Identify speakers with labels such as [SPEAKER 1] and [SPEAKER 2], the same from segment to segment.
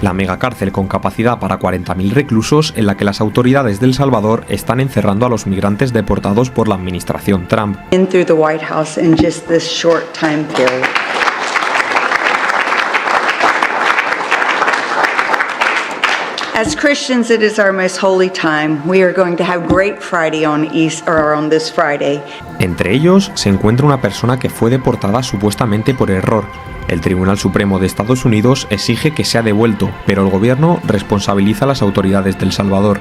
[SPEAKER 1] la megacárcel con capacidad para 40.000 reclusos en la que las autoridades de El Salvador están encerrando a los migrantes deportados por la administración Trump.
[SPEAKER 2] As Christians, it is our most holy time. We are going to have great Friday on this Friday.
[SPEAKER 1] Entre ellos se encuentra una persona que fue deportada supuestamente por error. El Tribunal Supremo de Estados Unidos exige que sea devuelto, pero el gobierno responsabiliza a las autoridades de El Salvador.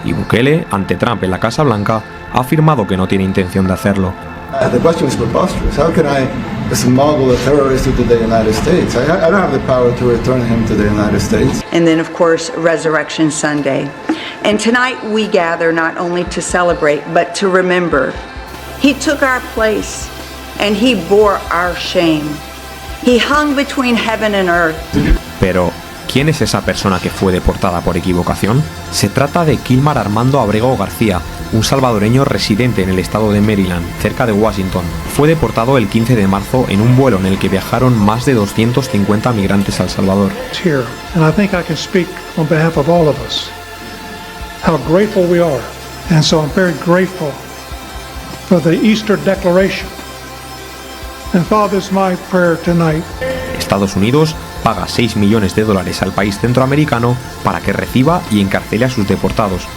[SPEAKER 1] Y Bukele, ante Trump en la Casa Blanca, ha afirmado que no tiene intención de hacerlo.
[SPEAKER 3] The question is preposterous. How can I smuggle a terrorist into the United States? I don't have the power to return him to the United States.
[SPEAKER 2] And then, of course, Resurrection Sunday. And tonight we gather not only to celebrate, but to remember. He took our place, and he bore our shame. He hung between heaven and earth.
[SPEAKER 1] Pero, ¿quién es esa persona que fue deportada por equivocación? Se trata de Kilmar Armando Abrego García, un salvadoreño residente en el estado de Maryland, cerca de Washington. Fue deportado el 15 de marzo en un vuelo en el que viajaron más de 250 migrantes a El Salvador.
[SPEAKER 4] Here, and I think I can speak on behalf of all of us. How grateful we are, and so I'm very grateful for the Easter Declaration. And Father, it's my prayer tonight.
[SPEAKER 1] Estados Unidos paga $6 millones al país centroamericano para que reciba y encarcele a sus deportados.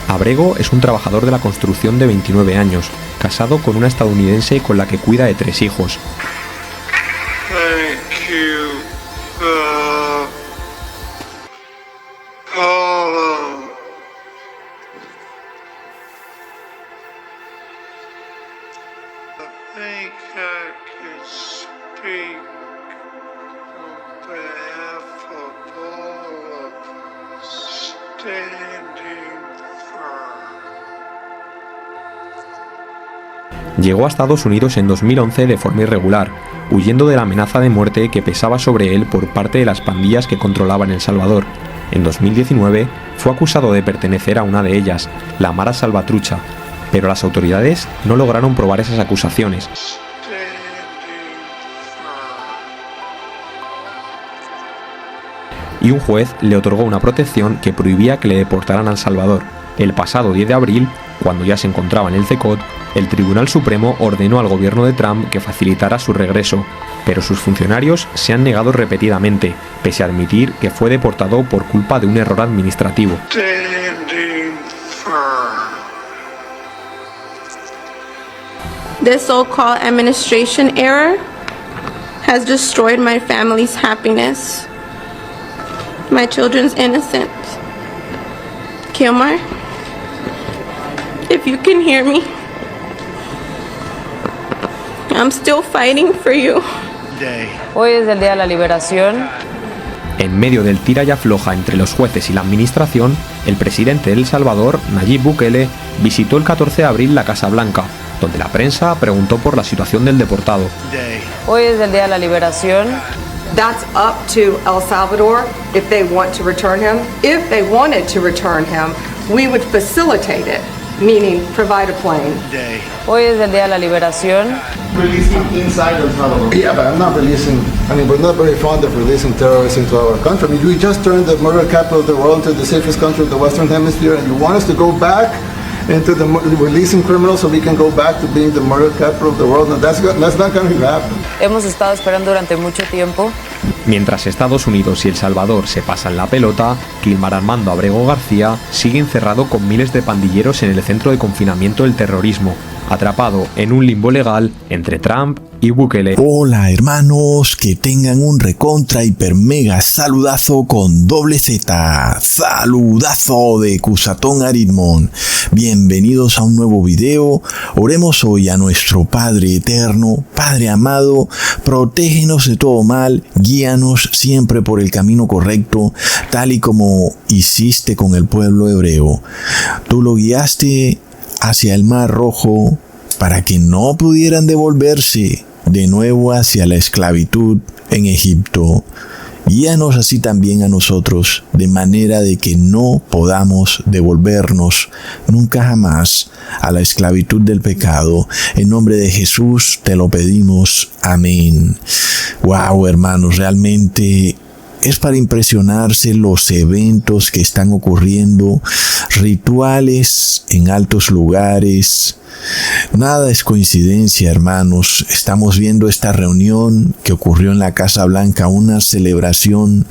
[SPEAKER 1] Abrego es un trabajador de la construcción de 29 años, casado con una estadounidense con la que cuida de 3 hijos. Llegó a Estados Unidos en 2011 de forma irregular, huyendo de la amenaza de muerte que pesaba sobre él por parte de las pandillas que controlaban El Salvador. En 2019 fue acusado de pertenecer a una de ellas, la Mara Salvatrucha, pero las autoridades no lograron probar esas acusaciones. Y un juez le otorgó una protección que prohibía que le deportaran a El Salvador. El pasado 10 de abril, cuando ya se encontraba en el CECOT, el Tribunal Supremo ordenó al gobierno de Trump que facilitara su regreso, pero sus funcionarios se han negado repetidamente, pese a admitir que fue deportado por culpa de un error administrativo.
[SPEAKER 5] This so-called administration error has destroyed my family's happiness. My children's innocence. Kilmar, if you can hear me, I'm still fighting for you.
[SPEAKER 6] Hoy es el Día de la Liberación.
[SPEAKER 1] En medio del tira y afloja entre los jueces y la administración, el presidente de El Salvador, Nayib Bukele, visitó el 14 de abril la Casa Blanca, donde la prensa preguntó por la situación del deportado.
[SPEAKER 6] Hoy es el Día de la Liberación.
[SPEAKER 7] That's up to El Salvador if they want to return him. If they wanted to return him, we would facilitate it, meaning provide a plane.
[SPEAKER 6] Hoy es el Día de la Liberación.
[SPEAKER 3] Releasing inside El Salvador. Yeah, but I'm not releasing. I mean, we're not very fond of releasing terrorists into our country. I mean, we just turned the murder capital of the world into the safest country of the Western Hemisphere, and you want us to go back into the releasing criminals so we can go back to being the murder capital of the world? No, that's not going to happen.
[SPEAKER 6] Hemos estado esperando durante mucho tiempo.
[SPEAKER 1] Mientras Estados Unidos y El Salvador se pasan la pelota, Kilmar Armando Abrego García sigue encerrado con miles de pandilleros en el centro de confinamiento del terrorismo, atrapado en un limbo legal entre Trump, y Bukele.
[SPEAKER 8] Hola hermanos, que tengan un recontra hiper mega saludazo con doble Z, saludazo de Cusatón Aritmon. Bienvenidos a un nuevo video. Oremos hoy a nuestro Padre eterno, Padre amado, protégenos de todo mal, guíanos siempre por el camino correcto, tal y como hiciste con el pueblo hebreo. Tú lo guiaste hacia el Mar Rojo para que no pudieran devolverse de nuevo hacia la esclavitud en Egipto. Guíanos así también a nosotros, de manera de que no podamos devolvernos nunca jamás a la esclavitud del pecado. En nombre de Jesús te lo pedimos. Amén. Wow, hermanos, realmente es para impresionarse los eventos que están ocurriendo, rituales en altos lugares. Nada es coincidencia, hermanos. Estamos viendo esta reunión que ocurrió en la Casa Blanca, una celebración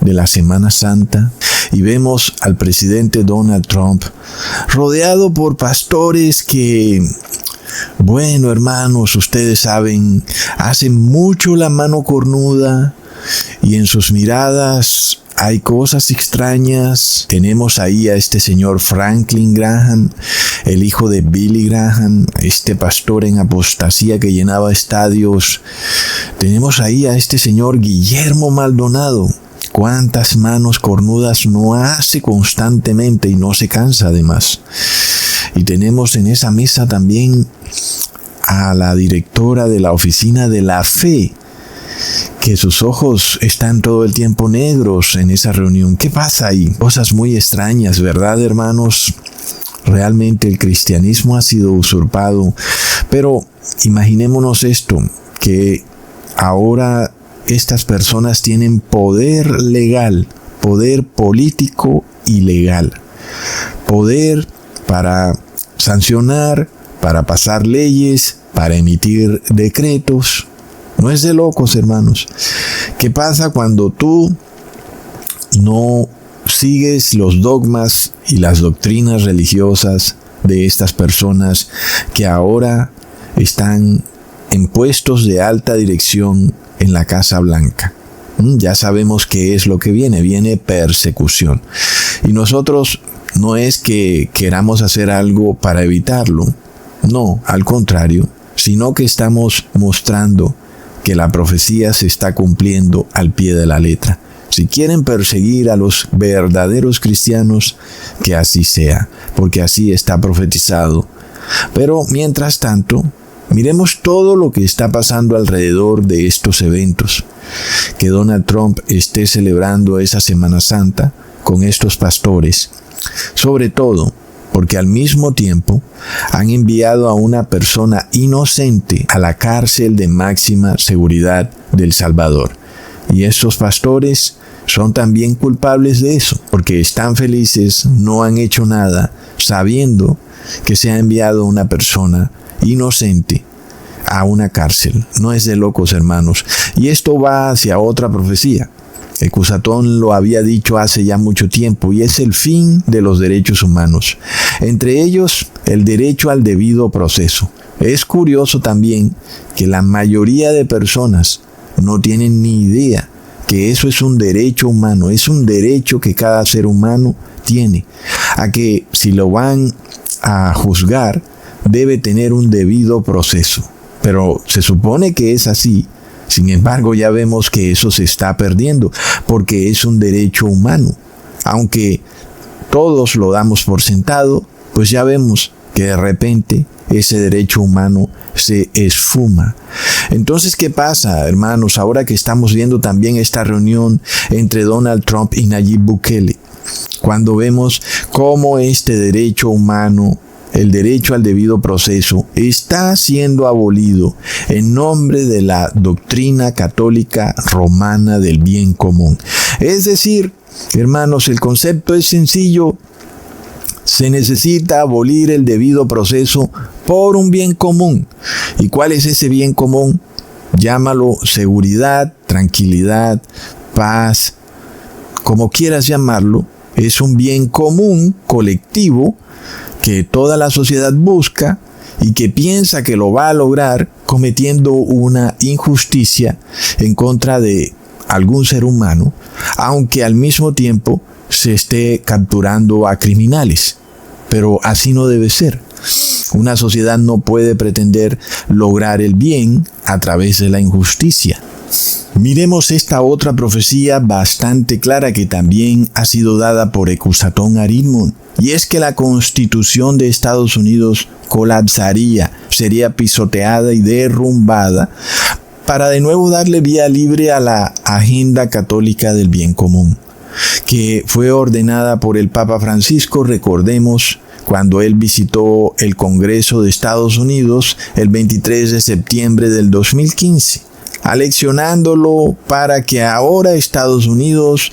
[SPEAKER 8] de la Semana Santa, y vemos al presidente Donald Trump rodeado por pastores que, bueno, hermanos, ustedes saben, hacen mucho la mano cornuda y en sus miradas hay cosas extrañas. Tenemos ahí a este señor Franklin Graham, el hijo de Billy Graham, este pastor en apostasía que llenaba estadios. Tenemos ahí a este señor Guillermo Maldonado. Cuántas manos cornudas no hace constantemente y no se cansa además. Y tenemos en esa mesa también a la directora de la Oficina de la Fe, que sus ojos están todo el tiempo negros en esa reunión. ¿Qué pasa ahí? Cosas muy extrañas, ¿verdad, hermanos? Realmente el cristianismo ha sido usurpado. Pero imaginémonos esto, que ahora estas personas tienen poder legal, poder político y legal, poder para sancionar, para pasar leyes, para emitir decretos. No es de locos, hermanos. ¿Qué pasa cuando tú no sigues los dogmas y las doctrinas religiosas de estas personas que ahora están en puestos de alta dirección en la Casa Blanca? Ya sabemos qué es lo que viene persecución. Y nosotros no es que queramos hacer algo para evitarlo, no, al contrario, sino que estamos mostrando que la profecía se está cumpliendo al pie de la letra. Si quieren perseguir a los verdaderos cristianos, que así sea, porque así está profetizado. Pero mientras tanto, miremos todo lo que está pasando alrededor de estos eventos. Que Donald Trump esté celebrando esa Semana Santa con estos pastores, sobre todo porque al mismo tiempo han enviado a una persona inocente a la cárcel de máxima seguridad de El Salvador. Y estos pastores son también culpables de eso, porque están felices, no han hecho nada, sabiendo que se ha enviado una persona inocente a una cárcel. No es de locos, hermanos. Y esto va hacia otra profecía. El Cusatón lo había dicho hace ya mucho tiempo, y es el fin de los derechos humanos. Entre ellos, el derecho al debido proceso. Es curioso también que la mayoría de personas no tienen ni idea que eso es un derecho humano, es un derecho que cada ser humano tiene, a que si lo van a juzgar, debe tener un debido proceso. Pero se supone que es así. Sin embargo, ya vemos que eso se está perdiendo, porque es un derecho humano. Aunque todos lo damos por sentado, pues ya vemos que de repente ese derecho humano se esfuma. Entonces, ¿qué pasa, hermanos? Ahora que estamos viendo también esta reunión entre Donald Trump y Nayib Bukele, cuando vemos cómo este derecho humano, el derecho al debido proceso, está siendo abolido en nombre de la doctrina católica romana del bien común. Es decir, hermanos, el concepto es sencillo. Se necesita abolir el debido proceso por un bien común. ¿Y cuál es ese bien común? Llámalo seguridad, tranquilidad, paz, como quieras llamarlo. Es un bien común, colectivo, que toda la sociedad busca y que piensa que lo va a lograr cometiendo una injusticia en contra de algún ser humano, aunque al mismo tiempo se esté capturando a criminales. Pero así no debe ser. Una sociedad no puede pretender lograr el bien a través de la injusticia. Miremos esta otra profecía bastante clara que también ha sido dada por Ecusatón Aridmon, y es que la Constitución de Estados Unidos colapsaría, sería pisoteada y derrumbada para de nuevo darle vía libre a la agenda católica del bien común, que fue ordenada por el Papa Francisco, recordemos, cuando él visitó el Congreso de Estados Unidos el 23 de septiembre del 2015. Aleccionándolo para que ahora Estados Unidos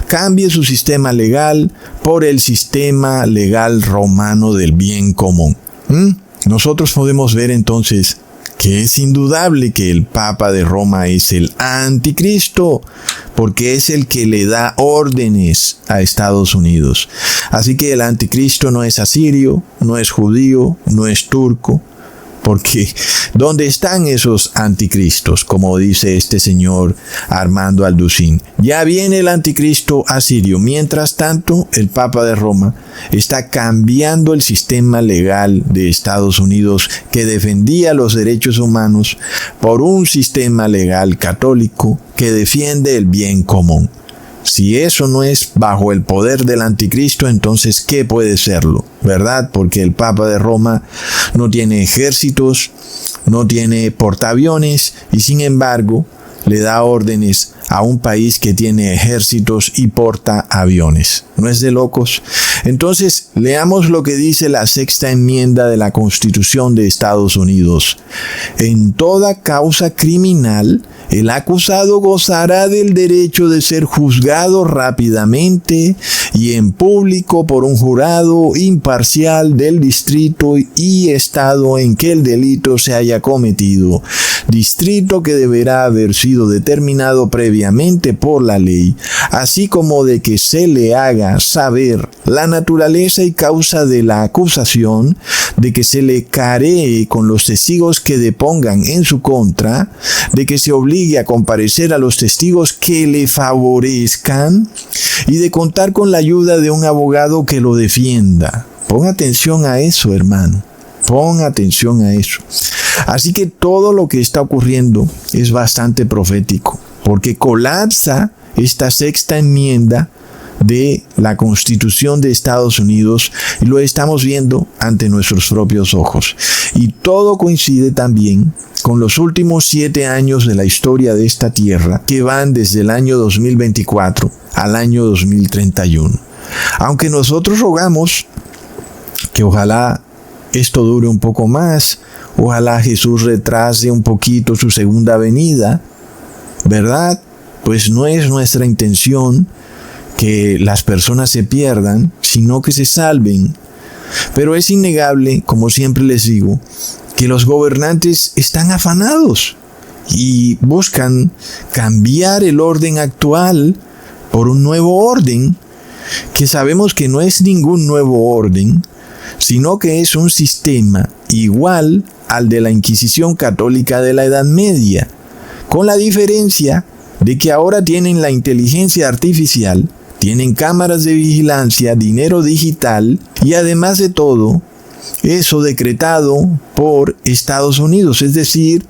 [SPEAKER 8] cambie su sistema legal por el sistema legal romano del bien común. Nosotros podemos ver entonces que es indudable que el Papa de Roma es el anticristo, porque es el que le da órdenes a Estados Unidos. Así que el anticristo no es asirio, no es judío, no es turco, porque ¿dónde están esos anticristos? Como dice este señor Armando Alducín. Ya viene el anticristo asirio. Mientras tanto, el Papa de Roma está cambiando el sistema legal de Estados Unidos que defendía los derechos humanos por un sistema legal católico que defiende el bien común. Si eso no es bajo el poder del anticristo, entonces ¿qué puede serlo? ¿Verdad? Porque el Papa de Roma no tiene ejércitos, no tiene portaaviones y sin embargo le da órdenes a un país que tiene ejércitos y portaaviones. ¿No es de locos? Entonces, leamos lo que dice la sexta enmienda de la Constitución de Estados Unidos. En toda causa criminal, el acusado gozará del derecho de ser juzgado rápidamente y en público por un jurado imparcial del distrito y estado en que el delito se haya cometido, distrito que deberá haber sido determinado previamente por la ley, así como de que se le haga saber la naturaleza y causa de la acusación, de que se le caree con los testigos que depongan en su contra, de que se obligue a comparecer a los testigos que le favorezcan y de contar con la ayuda de un abogado que lo defienda. Pon atención a eso, hermano. Pon atención a eso. Así que todo lo que está ocurriendo es bastante profético, porque colapsa esta sexta enmienda de la Constitución de Estados Unidos y lo estamos viendo ante nuestros propios ojos. Y todo coincide también con los últimos 7 años de la historia de esta tierra, que van desde el año 2024 al año 2031. Aunque nosotros rogamos que ojalá esto dure un poco más, ojalá Jesús retrase un poquito su segunda venida, ¿verdad? Pues no es nuestra intención que las personas se pierdan, sino que se salven. Pero es innegable, como siempre les digo, que los gobernantes están afanados y buscan cambiar el orden actual por un nuevo orden, que sabemos que no es ningún nuevo orden, sino que es un sistema igual al de la Inquisición católica de la Edad Media, con la diferencia de que ahora tienen la inteligencia artificial, tienen cámaras de vigilancia, dinero digital y además de todo, eso decretado por Estados Unidos, es decir,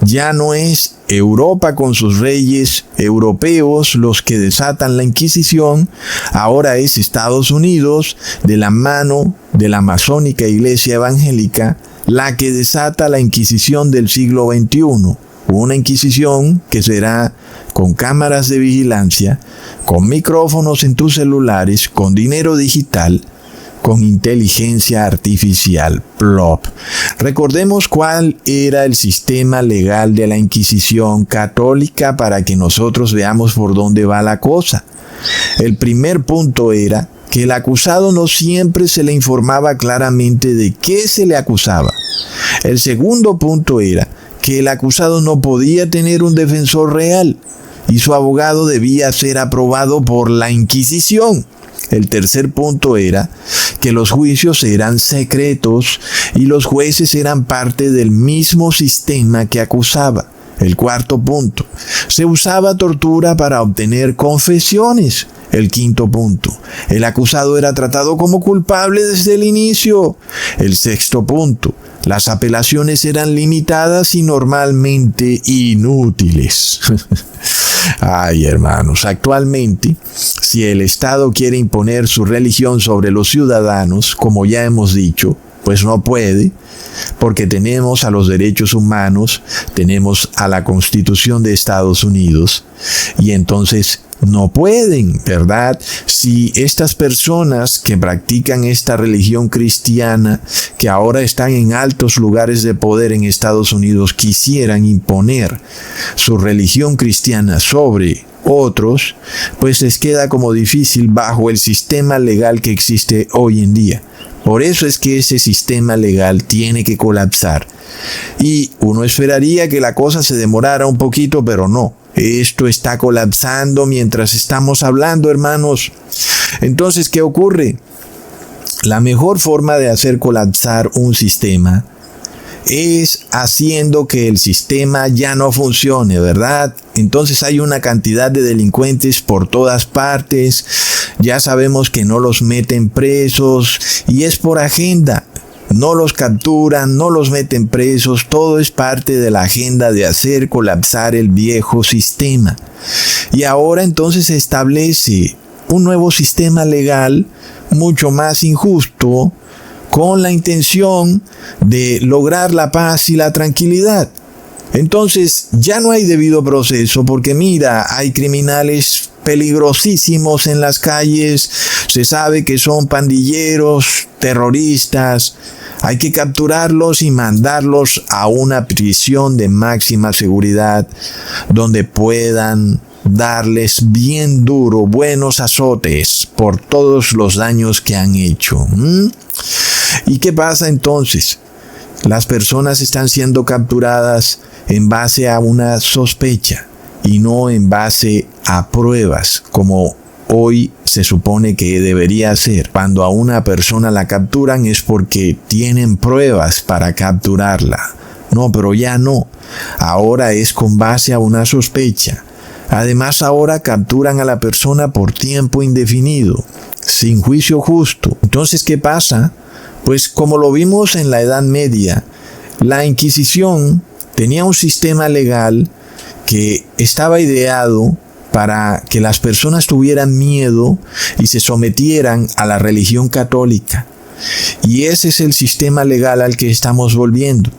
[SPEAKER 8] ya no es Europa con sus reyes europeos los que desatan la Inquisición, ahora es Estados Unidos de la mano de la masónica Iglesia Evangélica la que desata la Inquisición del siglo XXI. Una Inquisición que será con cámaras de vigilancia, con micrófonos en tus celulares, con dinero digital, con inteligencia artificial. Plop. Recordemos cuál era el sistema legal de la Inquisición católica para que nosotros veamos por dónde va la cosa. El primer punto era que el acusado no siempre se le informaba claramente de qué se le acusaba. El segundo punto era que el acusado no podía tener un defensor real y su abogado debía ser aprobado por la Inquisición. El tercer punto era que los juicios eran secretos y los jueces eran parte del mismo sistema que acusaba. El cuarto punto, se usaba tortura para obtener confesiones. El quinto punto, el acusado era tratado como culpable desde el inicio. El sexto punto, las apelaciones eran limitadas y normalmente inútiles. Ay, hermanos, actualmente, si el Estado quiere imponer su religión sobre los ciudadanos, como ya hemos dicho, pues no puede, porque tenemos a los derechos humanos, tenemos a la Constitución de Estados Unidos, y entonces no pueden, ¿verdad? Si estas personas que practican esta religión cristiana, que ahora están en altos lugares de poder en Estados Unidos, quisieran imponer su religión cristiana sobre otros, pues les queda como difícil bajo el sistema legal que existe hoy en día. Por eso es que ese sistema legal tiene que colapsar. Y uno esperaría que la cosa se demorara un poquito, pero no. Esto está colapsando mientras estamos hablando, hermanos. Entonces, ¿qué ocurre? La mejor forma de hacer colapsar un sistema es haciendo que el sistema ya no funcione, ¿verdad? Entonces hay una cantidad de delincuentes por todas partes, ya sabemos que no los meten presos y es por agenda. No los capturan, no los meten presos, todo es parte de la agenda de hacer colapsar el viejo sistema. Y ahora entonces se establece un nuevo sistema legal mucho más injusto, con la intención de lograr la paz y la tranquilidad. Entonces ya no hay debido proceso porque mira, hay criminales peligrosísimos en las calles, se sabe que son pandilleros, terroristas, hay que capturarlos y mandarlos a una prisión de máxima seguridad donde puedan darles bien duro, buenos azotes por todos los daños que han hecho. ¿Y qué pasa entonces? Las personas están siendo capturadas en base a una sospecha y no en base a pruebas, como hoy se supone que debería ser. Cuando a una persona la capturan es porque tienen pruebas para capturarla. No, pero ya no. Ahora es con base a una sospecha. Además, ahora capturan a la persona por tiempo indefinido, sin juicio justo. Entonces, ¿qué pasa? Pues como lo vimos en la Edad Media, la Inquisición tenía un sistema legal que estaba ideado para que las personas tuvieran miedo y se sometieran a la religión católica. Y ese es el sistema legal al que estamos volviendo,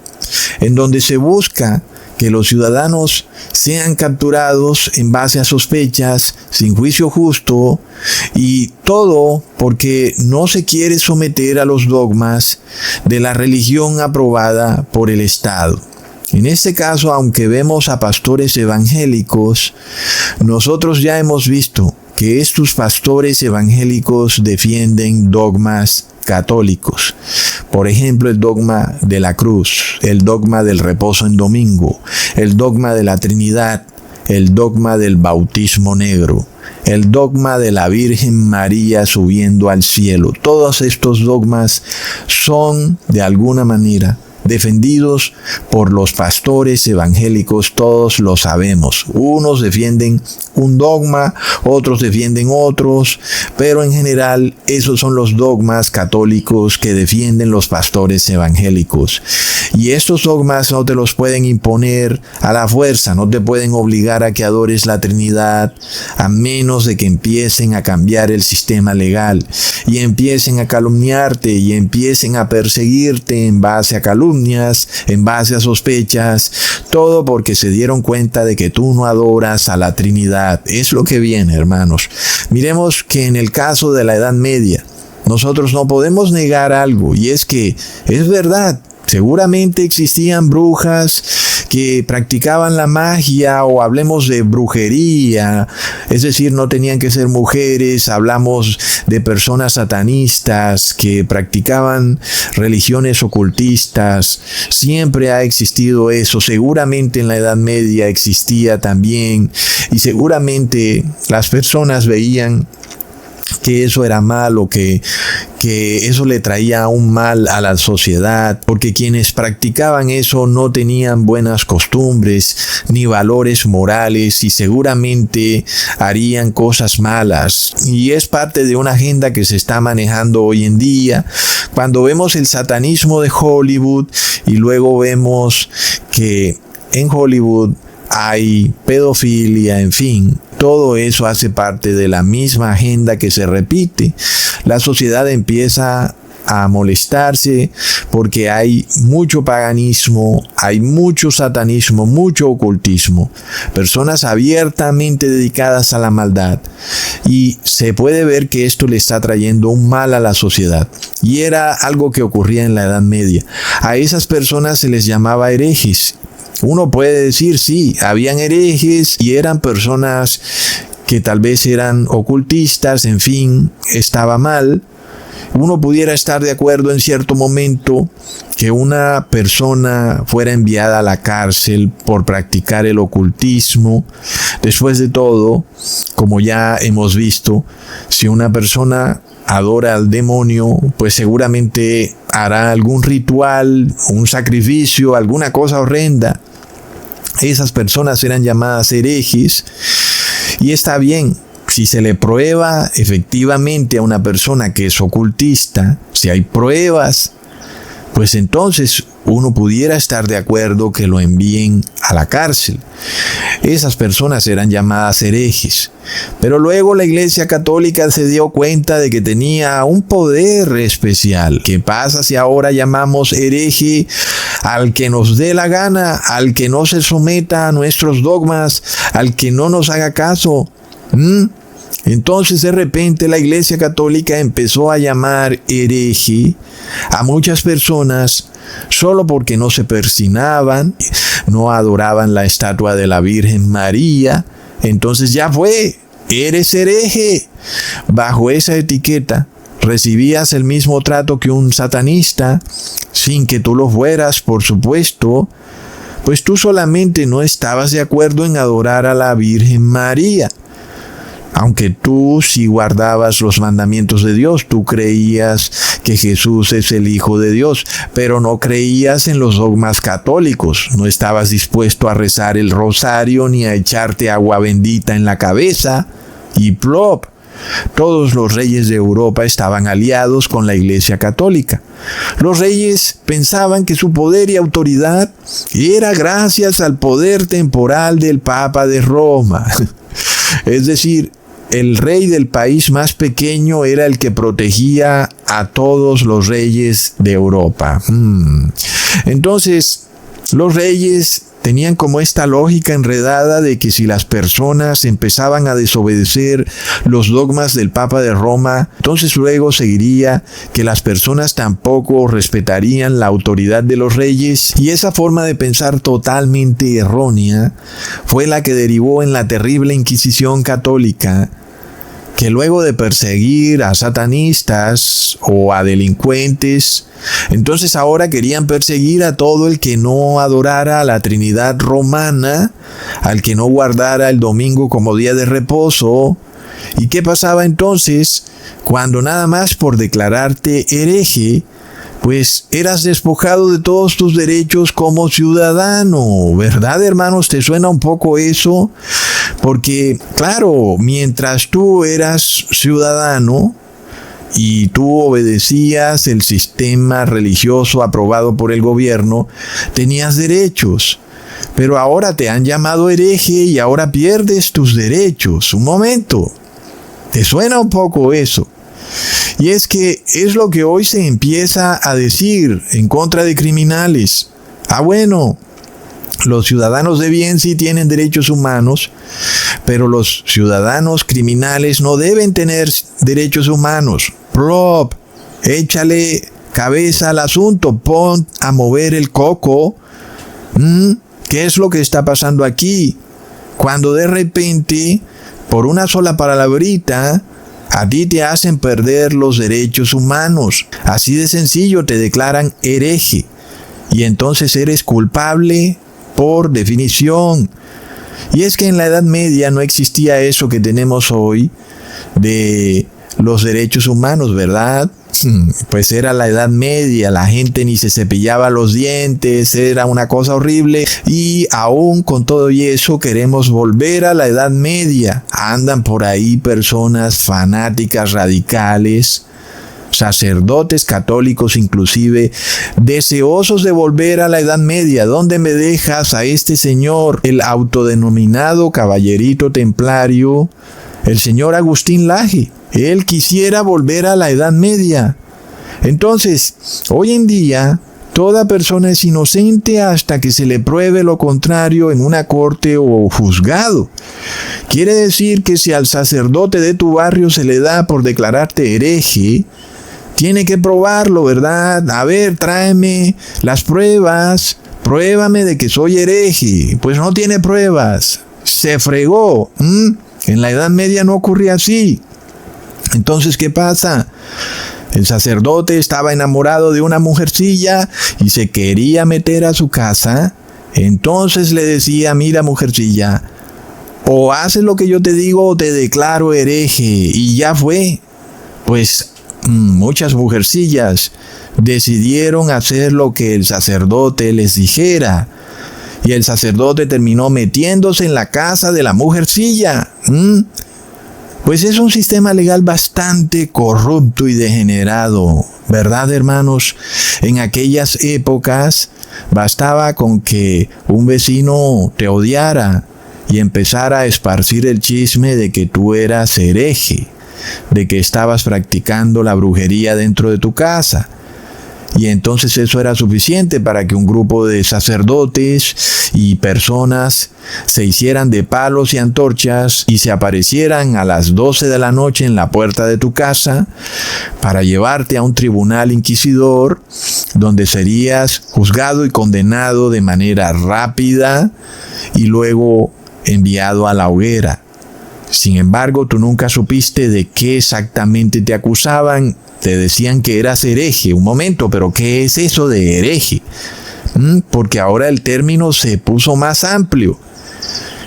[SPEAKER 8] en donde se busca que los ciudadanos sean capturados en base a sospechas, sin juicio justo, y todo porque no se quiere someter a los dogmas de la religión aprobada por el Estado. En este caso, aunque vemos a pastores evangélicos, nosotros ya hemos visto que estos pastores evangélicos defienden dogmas católicos. Por ejemplo, el dogma de la cruz, el dogma del reposo en domingo, el dogma de la Trinidad, el dogma del bautismo negro, el dogma de la Virgen María subiendo al cielo. Todos estos dogmas son, de alguna manera, defendidos por los pastores evangélicos, todos lo sabemos. Unos defienden un dogma, otros defienden otros, pero en general esos son los dogmas católicos que defienden los pastores evangélicos. Y estos dogmas no te los pueden imponer a la fuerza, no te pueden obligar a que adores la Trinidad, a menos de que empiecen a cambiar el sistema legal y empiecen a calumniarte y empiecen a perseguirte en base a calumnias, en base a sospechas, todo porque se dieron cuenta de que tú no adoras a la Trinidad. Es lo que viene, hermanos. Miremos que en el caso de la Edad Media, nosotros no podemos negar algo, y es que es verdad. Seguramente existían brujas que practicaban la magia, o hablemos de brujería, es decir, no tenían que ser mujeres. Hablamos de personas satanistas que practicaban religiones ocultistas. Siempre ha existido eso. Seguramente en la Edad Media existía también, y seguramente las personas veían que eso era malo, que que eso le traía un mal a la sociedad, porque quienes practicaban eso no tenían buenas costumbres ni valores morales y seguramente harían cosas malas. Y es parte de una agenda que se está manejando hoy en día. Cuando vemos el satanismo de Hollywood y luego vemos que en Hollywood hay pedofilia, en fin, todo eso hace parte de la misma agenda que se repite. La sociedad empieza a molestarse porque hay mucho paganismo, hay mucho satanismo, mucho ocultismo, personas abiertamente dedicadas a la maldad, y se puede ver que esto le está trayendo un mal a la sociedad, y era algo que ocurría en la Edad Media. A esas personas se les llamaba herejes. Uno puede decir, sí, habían herejes y eran personas que tal vez eran ocultistas, en fin, estaba mal. Uno pudiera estar de acuerdo en cierto momento que una persona fuera enviada a la cárcel por practicar el ocultismo. Después de todo, como ya hemos visto, si una persona adora al demonio, pues seguramente hará algún ritual, un sacrificio, alguna cosa horrenda. Esas personas eran llamadas herejes, y está bien. Si se le prueba efectivamente a una persona que es ocultista, si hay pruebas, pues entonces uno pudiera estar de acuerdo que lo envíen a la cárcel. Esas personas eran llamadas herejes. Pero luego la Iglesia Católica se dio cuenta de que tenía un poder especial. ¿Qué pasa si ahora llamamos hereje al que nos dé la gana, al que no se someta a nuestros dogmas, al que no nos haga caso? Entonces de repente la Iglesia Católica empezó a llamar hereje a muchas personas solo porque no se persinaban, no adoraban la estatua de la Virgen María. Entonces ya fue, eres hereje. Bajo esa etiqueta recibías el mismo trato que un satanista, sin que tú lo fueras, por supuesto, pues tú solamente no estabas de acuerdo en adorar a la Virgen María. Aunque tú sí guardabas los mandamientos de Dios, tú creías que Jesús es el Hijo de Dios, pero no creías en los dogmas católicos, no estabas dispuesto a rezar el rosario ni a echarte agua bendita en la cabeza, y plop, todos los reyes de Europa estaban aliados con la Iglesia Católica. Los reyes pensaban que su poder y autoridad era gracias al poder temporal del Papa de Roma. Es decir, el rey del país más pequeño era el que protegía a todos los reyes de Europa. Entonces, los reyes tenían como esta lógica enredada de que si las personas empezaban a desobedecer los dogmas del Papa de Roma, entonces luego seguiría que las personas tampoco respetarían la autoridad de los reyes, y esa forma de pensar totalmente errónea fue la que derivó en la terrible Inquisición católica, que luego de perseguir a satanistas o a delincuentes, entonces ahora querían perseguir a todo el que no adorara a la Trinidad romana, al que no guardara el domingo como día de reposo. ¿Y qué pasaba entonces? Cuando nada más por declararte hereje, pues eras despojado de todos tus derechos como ciudadano. ¿Verdad, hermanos? ¿Te suena un poco eso? Porque, claro, mientras tú eras ciudadano y tú obedecías el sistema religioso aprobado por el gobierno, tenías derechos. Pero ahora te han llamado hereje y ahora pierdes tus derechos. Un momento. ¿Te suena un poco eso? Y es que es lo que hoy se empieza a decir en contra de criminales. Bueno, los ciudadanos de bien sí tienen derechos humanos, pero los ciudadanos criminales no deben tener derechos humanos. Plop, échale cabeza al asunto, pon a mover el coco. ¿Qué es lo que está pasando aquí? Cuando de repente, por una sola palabrita, a ti te hacen perder los derechos humanos. Así de sencillo, te declaran hereje. Y entonces eres culpable por definición. Y es que en la Edad Media no existía eso que tenemos hoy de los derechos humanos, ¿verdad? Pues era la Edad Media, la gente ni se cepillaba los dientes, era una cosa horrible, y aún con todo y eso queremos volver a la Edad Media. Andan por ahí personas fanáticas, radicales, sacerdotes católicos inclusive, deseosos de volver a la Edad Media. ¿Dónde me dejas a este señor, el autodenominado caballerito templario, el señor Agustín Laje? Él quisiera volver a la Edad Media. Entonces, hoy en día, toda persona es inocente hasta que se le pruebe lo contrario en una corte o juzgado. Quiere decir que si al sacerdote de tu barrio se le da por declararte hereje, tiene que probarlo, ¿verdad? A ver, tráeme las pruebas, pruébame de que soy hereje. Pues no tiene pruebas, se fregó. En la Edad Media no ocurría así. Entonces, ¿qué pasa? El sacerdote estaba enamorado de una mujercilla y se quería meter a su casa. Entonces le decía, mira mujercilla, o haces lo que yo te digo o te declaro hereje. Y ya fue. Pues muchas mujercillas decidieron hacer lo que el sacerdote les dijera. Y el sacerdote terminó metiéndose en la casa de la mujercilla. Pues es un sistema legal bastante corrupto y degenerado, ¿verdad, hermanos? En aquellas épocas bastaba con que un vecino te odiara y empezara a esparcir el chisme de que tú eras hereje, de que estabas practicando la brujería dentro de tu casa. Y entonces eso era suficiente para que un grupo de sacerdotes y personas se hicieran de palos y antorchas y se aparecieran a las 12 de la noche en la puerta de tu casa para llevarte a un tribunal inquisidor donde serías juzgado y condenado de manera rápida y luego enviado a la hoguera. Sin embargo, tú nunca supiste de qué exactamente te acusaban. Te decían que eras hereje. Un momento, pero ¿qué es eso de hereje? Porque ahora el término se puso más amplio.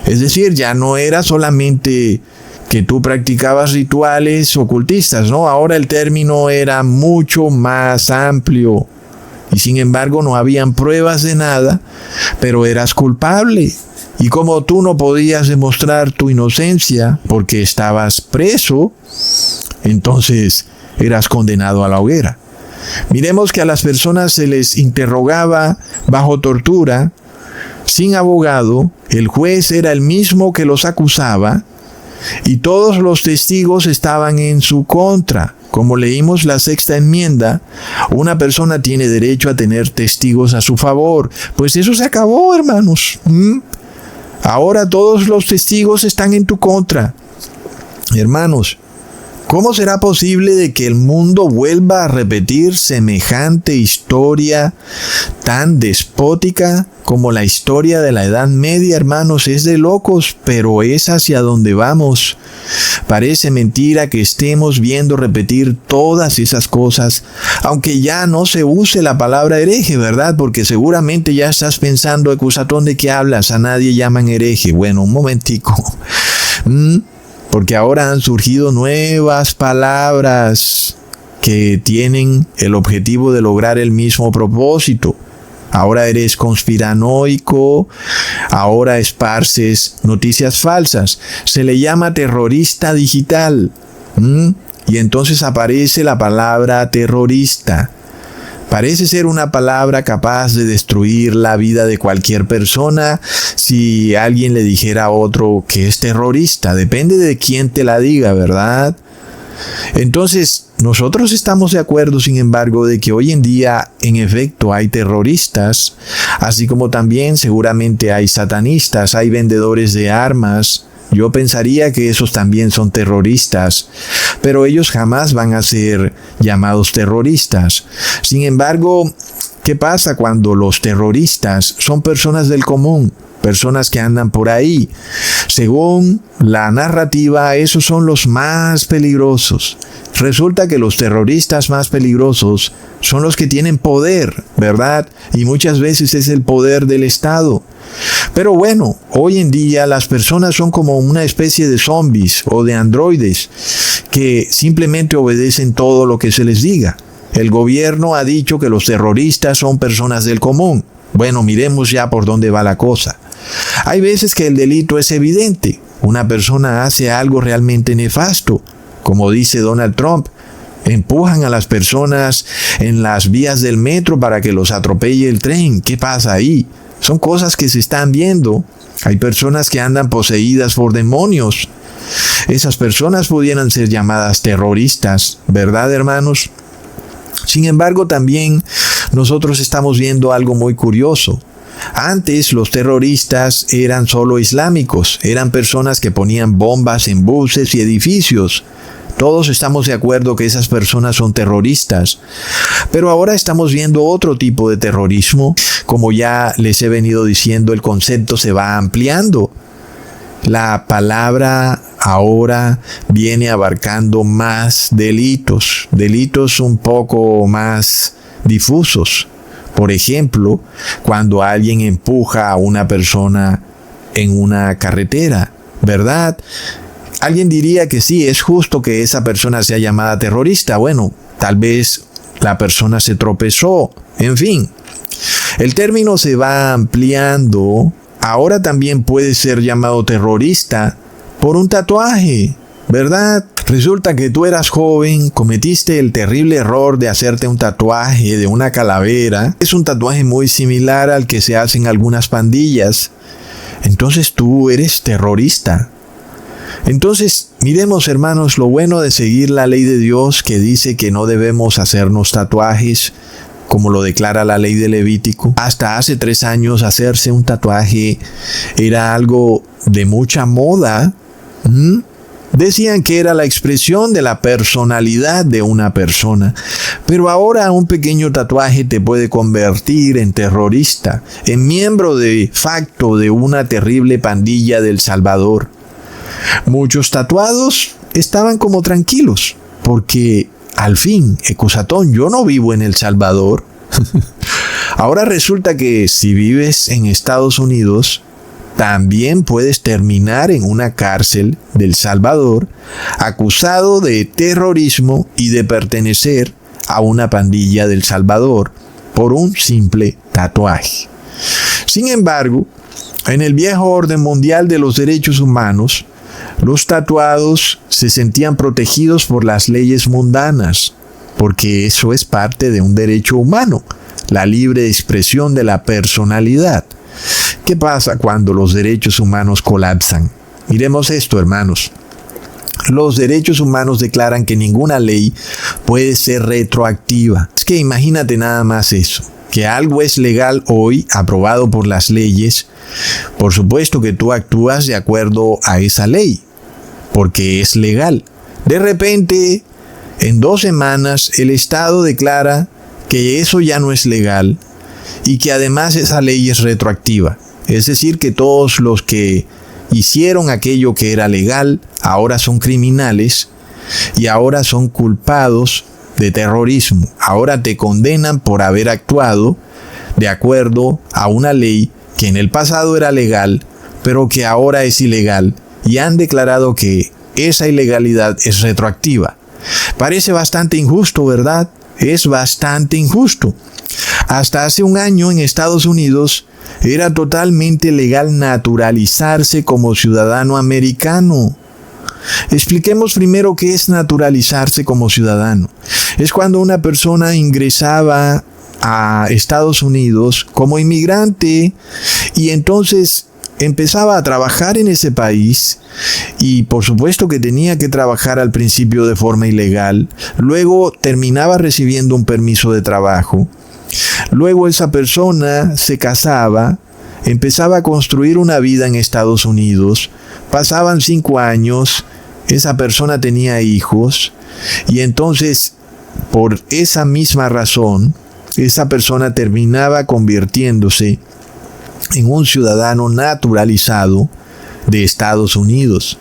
[SPEAKER 8] Es decir, ya no era solamente que tú practicabas rituales ocultistas, ¿no? Ahora el término era mucho más amplio. Y sin embargo no habían pruebas de nada, pero eras culpable. Y como tú no podías demostrar tu inocencia porque estabas preso, entonces eras condenado a la hoguera. Miremos que a las personas se les interrogaba bajo tortura, sin abogado. El juez era el mismo que los acusaba y todos los testigos estaban en su contra. Como leímos la sexta enmienda, una persona tiene derecho a tener testigos a su favor. Pues eso se acabó, hermanos. Ahora todos los testigos están en tu contra. Hermanos, ¿cómo será posible de que el mundo vuelva a repetir semejante historia tan despótica como la historia de la Edad Media, hermanos? Es de locos, pero es hacia donde vamos. Parece mentira que estemos viendo repetir todas esas cosas, aunque ya no se use la palabra hereje, ¿verdad? Porque seguramente ya estás pensando, Ecusatón, ¿de qué hablas? A nadie llaman hereje. Bueno, un momentico. Porque ahora han surgido nuevas palabras que tienen el objetivo de lograr el mismo propósito. Ahora eres conspiranoico, ahora esparces noticias falsas. Se le llama terrorista digital. Y entonces aparece la palabra terrorista. Parece ser una palabra capaz de destruir la vida de cualquier persona si alguien le dijera a otro que es terrorista. Depende de quién te la diga, ¿verdad? Entonces, nosotros estamos de acuerdo, sin embargo, de que hoy en día, en efecto, hay terroristas, así como también seguramente hay satanistas, hay vendedores de armas. Yo pensaría que esos también son terroristas, pero ellos jamás van a ser llamados terroristas. Sin embargo, ¿qué pasa cuando los terroristas son personas del común? Personas que andan por ahí. Según la narrativa, esos son los más peligrosos. Resulta que los terroristas más peligrosos son los que tienen poder, ¿verdad? Y muchas veces es el poder del Estado. Pero bueno, hoy en día las personas son como una especie de zombies o de androides que simplemente obedecen todo lo que se les diga. El gobierno ha dicho que los terroristas son personas del común. Bueno, miremos ya por dónde va la cosa. Hay veces que el delito es evidente. Una persona hace algo realmente nefasto. Como dice Donald Trump, empujan a las personas en las vías del metro para que los atropelle el tren. ¿Qué pasa ahí? Son cosas que se están viendo. Hay personas que andan poseídas por demonios. Esas personas pudieran ser llamadas terroristas, ¿verdad, hermanos? Sin embargo, también nosotros estamos viendo algo muy curioso. Antes los terroristas eran solo islámicos, eran personas que ponían bombas en buses y edificios. Todos estamos de acuerdo que esas personas son terroristas. Pero ahora estamos viendo otro tipo de terrorismo. Como ya les he venido diciendo, el concepto se va ampliando. La palabra ahora viene abarcando más delitos un poco más difusos. Por ejemplo, cuando alguien empuja a una persona en una carretera, ¿verdad? Alguien diría que sí, es justo que esa persona sea llamada terrorista. Bueno, tal vez la persona se tropezó. En fin, el término se va ampliando. Ahora también puede ser llamado terrorista por un tatuaje, ¿verdad? Resulta que tú eras joven, cometiste el terrible error de hacerte un tatuaje de una calavera. Es un tatuaje muy similar al que se hace en algunas pandillas. Entonces tú eres terrorista. Entonces, miremos, hermanos, lo bueno de seguir la ley de Dios, que dice que no debemos hacernos tatuajes, como lo declara la ley de Levítico. Hasta hace 3 años hacerse un tatuaje era algo de mucha moda. Decían que era la expresión de la personalidad de una persona. Pero ahora un pequeño tatuaje te puede convertir en terrorista, en miembro de facto de una terrible pandilla de El Salvador. Muchos tatuados estaban como tranquilos, porque al fin, Ecusatón, yo no vivo en El Salvador. Ahora resulta que si vives en Estados Unidos, también puedes terminar en una cárcel de El Salvador, acusado de terrorismo y de pertenecer a una pandilla de El Salvador por un simple tatuaje. Sin embargo, en el viejo orden mundial de los derechos humanos, los tatuados se sentían protegidos por las leyes mundanas, porque eso es parte de un derecho humano, la libre expresión de la personalidad. ¿Qué pasa cuando los derechos humanos colapsan? Miremos esto, hermanos. Los derechos humanos declaran que ninguna ley puede ser retroactiva. Es que imagínate nada más eso, que algo es legal hoy, aprobado por las leyes. Por supuesto que tú actúas de acuerdo a esa ley, porque es legal. De repente, en 2 semanas, el Estado declara que eso ya no es legal y que además esa ley es retroactiva. Es decir, que todos los que hicieron aquello que era legal ahora son criminales y ahora son culpados de terrorismo. Ahora te condenan por haber actuado de acuerdo a una ley que en el pasado era legal, pero que ahora es ilegal, y han declarado que esa ilegalidad es retroactiva. Parece bastante injusto, ¿verdad? Es bastante injusto. Hasta hace un año en Estados Unidos era totalmente legal naturalizarse como ciudadano americano. Expliquemos primero qué es naturalizarse como ciudadano. Es cuando una persona ingresaba a Estados Unidos como inmigrante y entonces empezaba a trabajar en ese país, y por supuesto que tenía que trabajar al principio de forma ilegal, luego terminaba recibiendo un permiso de trabajo, luego esa persona se casaba, empezaba a construir una vida en Estados Unidos, pasaban 5 años, esa persona tenía hijos, y entonces por esa misma razón esa persona terminaba convirtiéndose en un ciudadano naturalizado de Estados Unidos.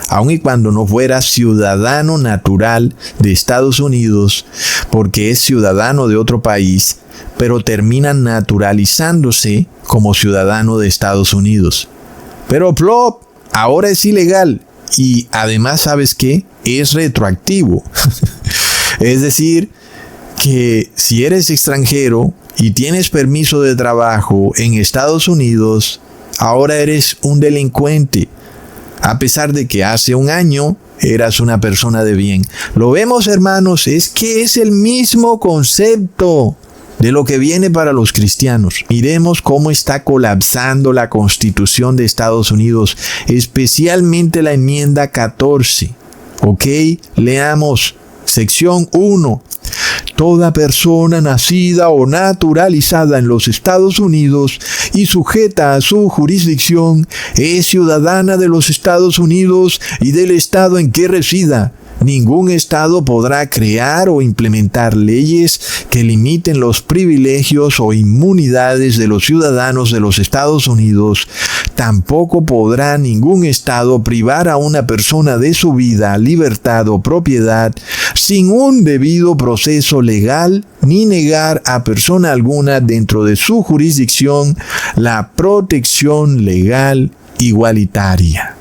[SPEAKER 8] Aun y cuando no fuera ciudadano natural de Estados Unidos, porque es ciudadano de otro país, pero termina naturalizándose como ciudadano de Estados Unidos. Pero plop, ahora es ilegal Y además, ¿sabes qué? Es retroactivo. Es decir, que si eres extranjero y tienes permiso de trabajo en Estados Unidos, ahora eres un delincuente, a pesar de que hace un año eras una persona de bien. Lo vemos, hermanos, es que es el mismo concepto de lo que viene para los cristianos. Miremos cómo está colapsando la Constitución de Estados Unidos, especialmente la enmienda 14. ¿Ok? Leamos. Sección 1. Toda persona nacida o naturalizada en los Estados Unidos y sujeta a su jurisdicción es ciudadana de los Estados Unidos y del estado en que resida. Ningún estado podrá crear o implementar leyes que limiten los privilegios o inmunidades de los ciudadanos de los Estados Unidos. Tampoco podrá ningún estado privar a una persona de su vida, libertad o propiedad sin un debido proceso legal, ni negar a persona alguna dentro de su jurisdicción la protección legal igualitaria.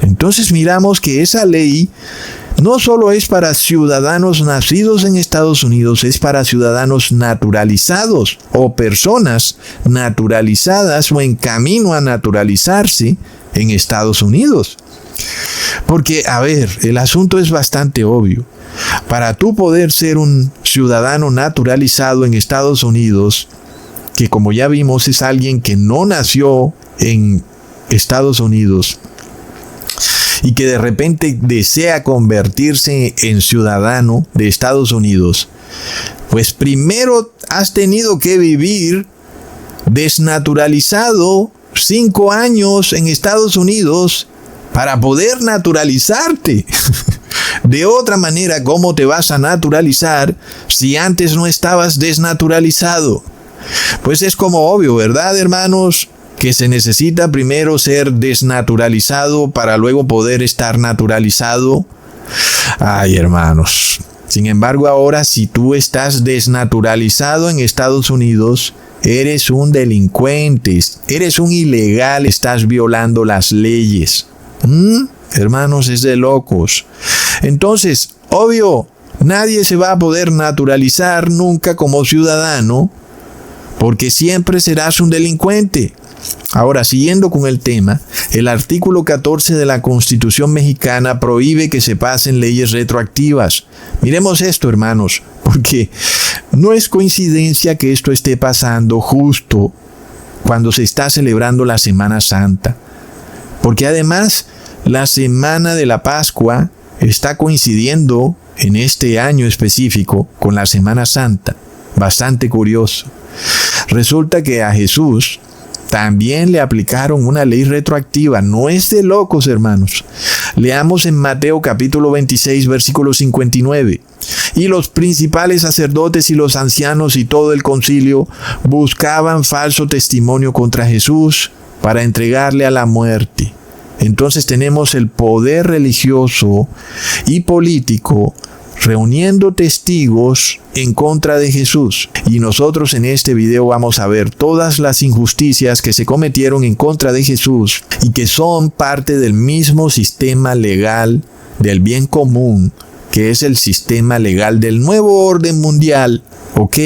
[SPEAKER 8] Entonces miramos que esa ley no solo es para ciudadanos nacidos en Estados Unidos, es para ciudadanos naturalizados o personas naturalizadas o en camino a naturalizarse en Estados Unidos. Porque, a ver, el asunto es bastante obvio. Para tú poder ser un ciudadano naturalizado en Estados Unidos, que como ya vimos es alguien que no nació en Estados Unidos, y que de repente desea convertirse en ciudadano de Estados Unidos, pues primero has tenido que vivir desnaturalizado 5 años en Estados Unidos para poder naturalizarte. De otra manera, ¿cómo te vas a naturalizar si antes no estabas desnaturalizado? Pues es como obvio, ¿verdad, hermanos? Que se necesita primero ser desnaturalizado para luego poder estar naturalizado. Ay, hermanos. Sin embargo, ahora si tú estás desnaturalizado en Estados Unidos, eres un delincuente, eres un ilegal, estás violando las leyes. Hermanos, es de locos. Entonces, obvio, nadie se va a poder naturalizar nunca como ciudadano, porque siempre serás un delincuente. Ahora, siguiendo con el tema, el artículo 14 de la Constitución mexicana prohíbe que se pasen leyes retroactivas. Miremos esto, hermanos, porque no es coincidencia que esto esté pasando justo cuando se está celebrando la Semana Santa. Porque además, la Semana de la Pascua está coincidiendo en este año específico con la Semana Santa. Bastante curioso. Resulta que a Jesús también le aplicaron una ley retroactiva. No es de locos, hermanos. Leamos en Mateo capítulo 26, versículo 59. Y los principales sacerdotes y los ancianos y todo el concilio buscaban falso testimonio contra Jesús para entregarle a la muerte. Entonces tenemos el poder religioso y político reuniendo testigos en contra de Jesús. Y nosotros en este video vamos a ver todas las injusticias que se cometieron en contra de Jesús y que son parte del mismo sistema legal del bien común, que es el sistema legal del nuevo orden mundial, ¿ok?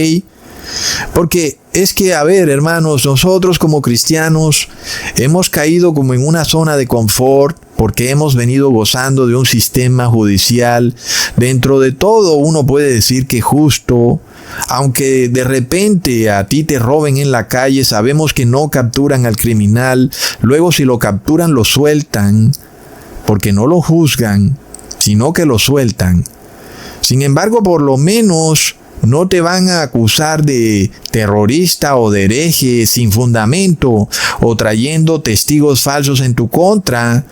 [SPEAKER 8] Porque es que, a ver, hermanos, nosotros como cristianos hemos caído como en una zona de confort porque hemos venido gozando de un sistema judicial dentro de todo, uno puede decir que justo. Aunque de repente a ti te roben en la calle, sabemos que no capturan al criminal, luego si lo capturan lo sueltan, porque no lo juzgan, sino que lo sueltan. Sin embargo, por lo menos no te van a acusar de terrorista o de hereje sin fundamento o trayendo testigos falsos en tu contra,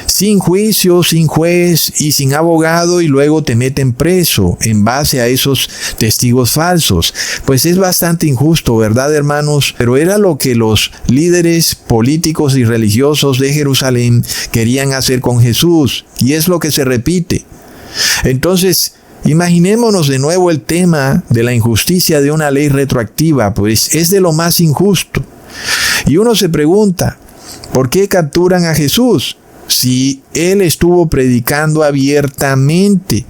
[SPEAKER 8] sin juicio, sin juez y sin abogado, y luego te meten preso en base a esos testigos falsos. Pues es bastante injusto, ¿verdad, hermanos? Pero era lo que los líderes políticos y religiosos de Jerusalén querían hacer con Jesús, y es lo que se repite. Entonces, imaginémonos de nuevo el tema de la injusticia de una ley retroactiva, pues es de lo más injusto. Y uno se pregunta, ¿por qué capturan a Jesús? si él estuvo predicando abiertamente.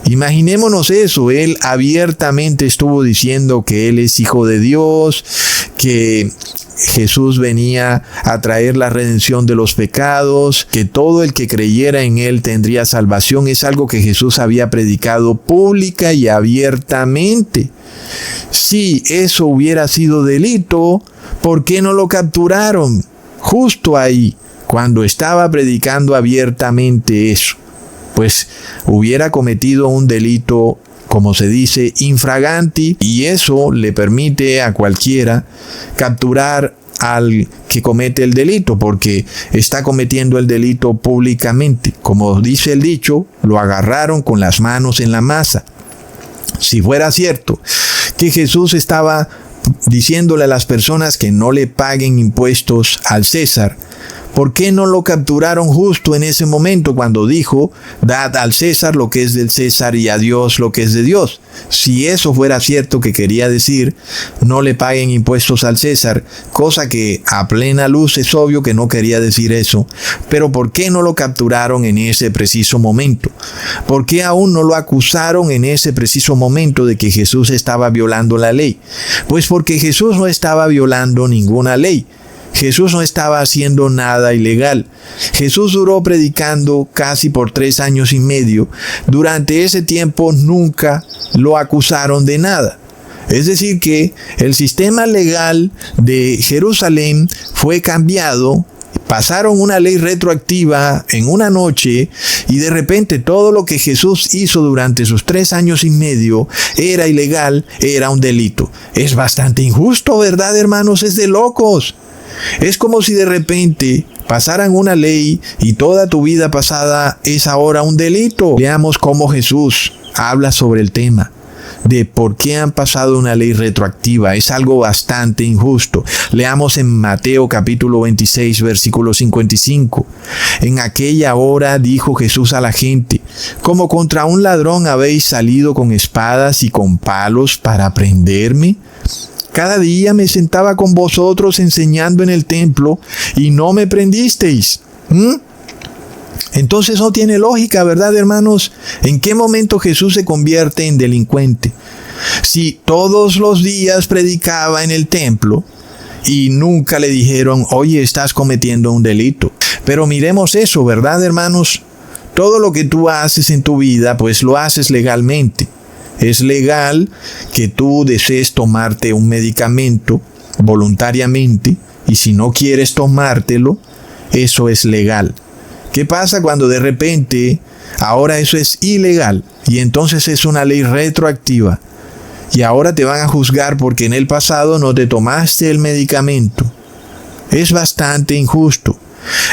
[SPEAKER 8] Imaginémonos eso, él abiertamente estuvo diciendo que él es hijo de Dios, que Jesús venía a traer la redención de los pecados, que todo el que creyera en él tendría salvación. Es algo que Jesús había predicado pública y abiertamente. Si eso hubiera sido delito, ¿por qué no lo capturaron? Justo ahí, cuando estaba predicando abiertamente eso. Pues hubiera cometido un delito, como se dice, infraganti, y eso le permite a cualquiera capturar al que comete el delito, porque está cometiendo el delito públicamente. Como dice el dicho, lo agarraron con las manos en la masa. Si fuera cierto que Jesús estaba diciéndole a las personas que no le paguen impuestos al César, ¿por qué no lo capturaron justo en ese momento cuando dijo, dad al César lo que es del César y a Dios lo que es de Dios? Si eso fuera cierto que quería decir, no le paguen impuestos al César, cosa que a plena luz es obvio que no quería decir eso, pero ¿por qué no lo capturaron en ese preciso momento? ¿Por qué aún no lo acusaron en ese preciso momento de que Jesús estaba violando la ley? Pues porque Jesús no estaba violando ninguna ley. Jesús no estaba haciendo nada ilegal. Jesús duró predicando casi por 3 años y medio. Durante ese tiempo nunca lo acusaron de nada. Es decir que el sistema legal de Jerusalén fue cambiado. Pasaron una ley retroactiva en una noche y de repente todo lo que Jesús hizo durante sus 3 años y medio era ilegal, era un delito. Es bastante injusto, ¿verdad, hermanos? Es de locos. Es como si de repente pasaran una ley y toda tu vida pasada es ahora un delito. Veamos cómo Jesús habla sobre el tema de por qué han pasado una ley retroactiva. Es algo bastante injusto. Leamos en Mateo capítulo 26, versículo 55. En aquella hora dijo Jesús a la gente, ¿como contra un ladrón habéis salido con espadas y con palos para prenderme? Cada día me sentaba con vosotros enseñando en el templo y no me prendisteis. Entonces no tiene lógica, ¿verdad, hermanos? ¿En qué momento Jesús se convierte en delincuente? Si todos los días predicaba en el templo y nunca le dijeron, oye, estás cometiendo un delito. Pero miremos eso, ¿verdad, hermanos? Todo lo que tú haces en tu vida, pues lo haces legalmente. Es legal que tú desees tomarte un medicamento voluntariamente y si no quieres tomártelo, eso es legal. ¿Qué pasa cuando de repente ahora eso es ilegal y entonces es una ley retroactiva y ahora te van a juzgar porque en el pasado no te tomaste el medicamento? Es bastante injusto.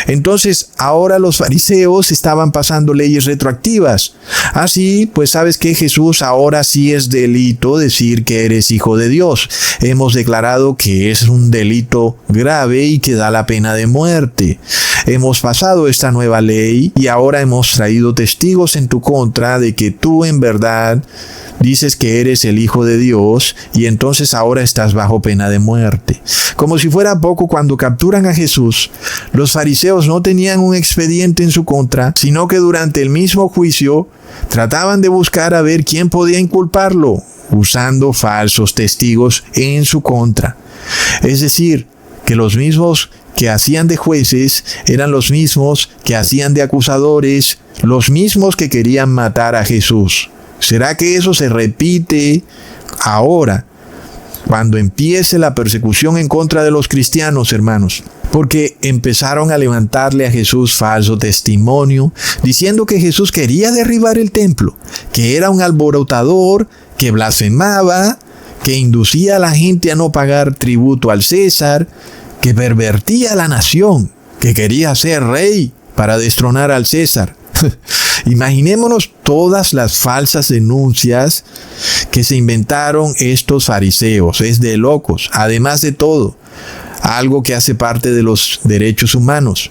[SPEAKER 8] Entonces ahora los fariseos estaban pasando leyes retroactivas. Así pues, ¿sabes qué, Jesús? Ahora sí es delito decir que eres hijo de Dios. Hemos declarado que es un delito grave y que da la pena de muerte. Hemos pasado esta nueva ley y ahora hemos traído testigos en tu contra de que tú en verdad dices que eres el Hijo de Dios y entonces ahora estás bajo pena de muerte. Como si fuera poco, cuando capturan a Jesús, los fariseos no tenían un expediente en su contra, sino que durante el mismo juicio trataban de buscar a ver quién podía inculparlo, usando falsos testigos en su contra. Es decir, que los mismos que hacían de jueces eran los mismos que hacían de acusadores, los mismos que querían matar a Jesús. ¿Será que eso se repite ahora, cuando empiece la persecución en contra de los cristianos, hermanos? Porque empezaron a levantarle a Jesús falso testimonio, diciendo que Jesús quería derribar el templo, que era un alborotador, que blasfemaba, que inducía a la gente a no pagar tributo al César, que pervertía a la nación, que quería ser rey para destronar al César. Imaginémonos todas las falsas denuncias que se inventaron estos fariseos. Es de locos. Además de todo, algo que hace parte de los derechos humanos,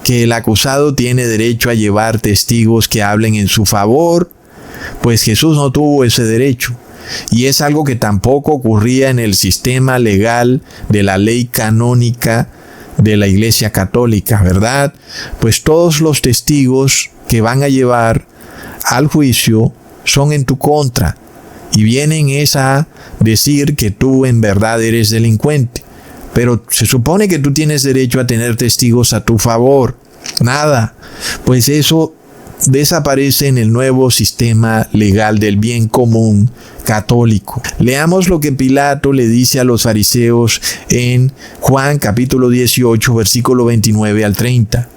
[SPEAKER 8] que el acusado tiene derecho a llevar testigos que hablen en su favor, pues Jesús no tuvo ese derecho. Y es algo que tampoco ocurría en el sistema legal de la ley canónica de la Iglesia Católica, ¿verdad? Pues todos los testigos que van a llevar al juicio son en tu contra y vienen a decir que tú en verdad eres delincuente. Pero se supone que tú tienes derecho a tener testigos a tu favor. Nada. Pues eso desaparece en el nuevo sistema legal del bien común católico. Leamos lo que Pilato le dice a los fariseos en Juan capítulo 18, versículo 29 al 30.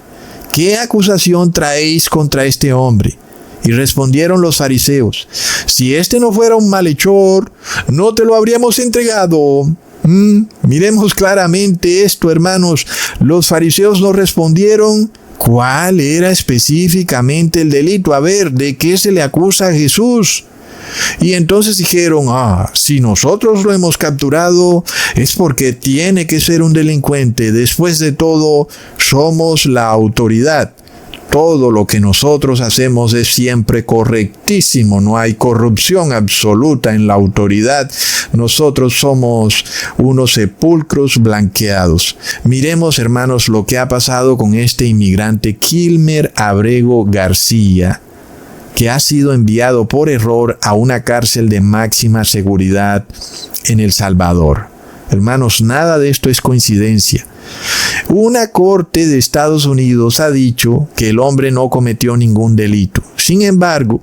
[SPEAKER 8] ¿Qué acusación traéis contra este hombre? Y respondieron los fariseos: si este no fuera un malhechor, no te lo habríamos entregado. Miremos claramente esto, hermanos. Los fariseos no respondieron cuál era específicamente el delito. A ver, ¿de qué se le acusa a Jesús? Y entonces dijeron: si nosotros lo hemos capturado es porque tiene que ser un delincuente. Después de todo, somos la autoridad. Todo lo que nosotros hacemos es siempre correctísimo. No hay corrupción absoluta en la autoridad. Nosotros somos unos sepulcros blanqueados. Miremos, hermanos, lo que ha pasado con este inmigrante Kilmer Abrego García, que ha sido enviado por error a una cárcel de máxima seguridad en El Salvador. Hermanos, nada de esto es coincidencia. Una corte de Estados Unidos ha dicho que el hombre no cometió ningún delito. Sin embargo,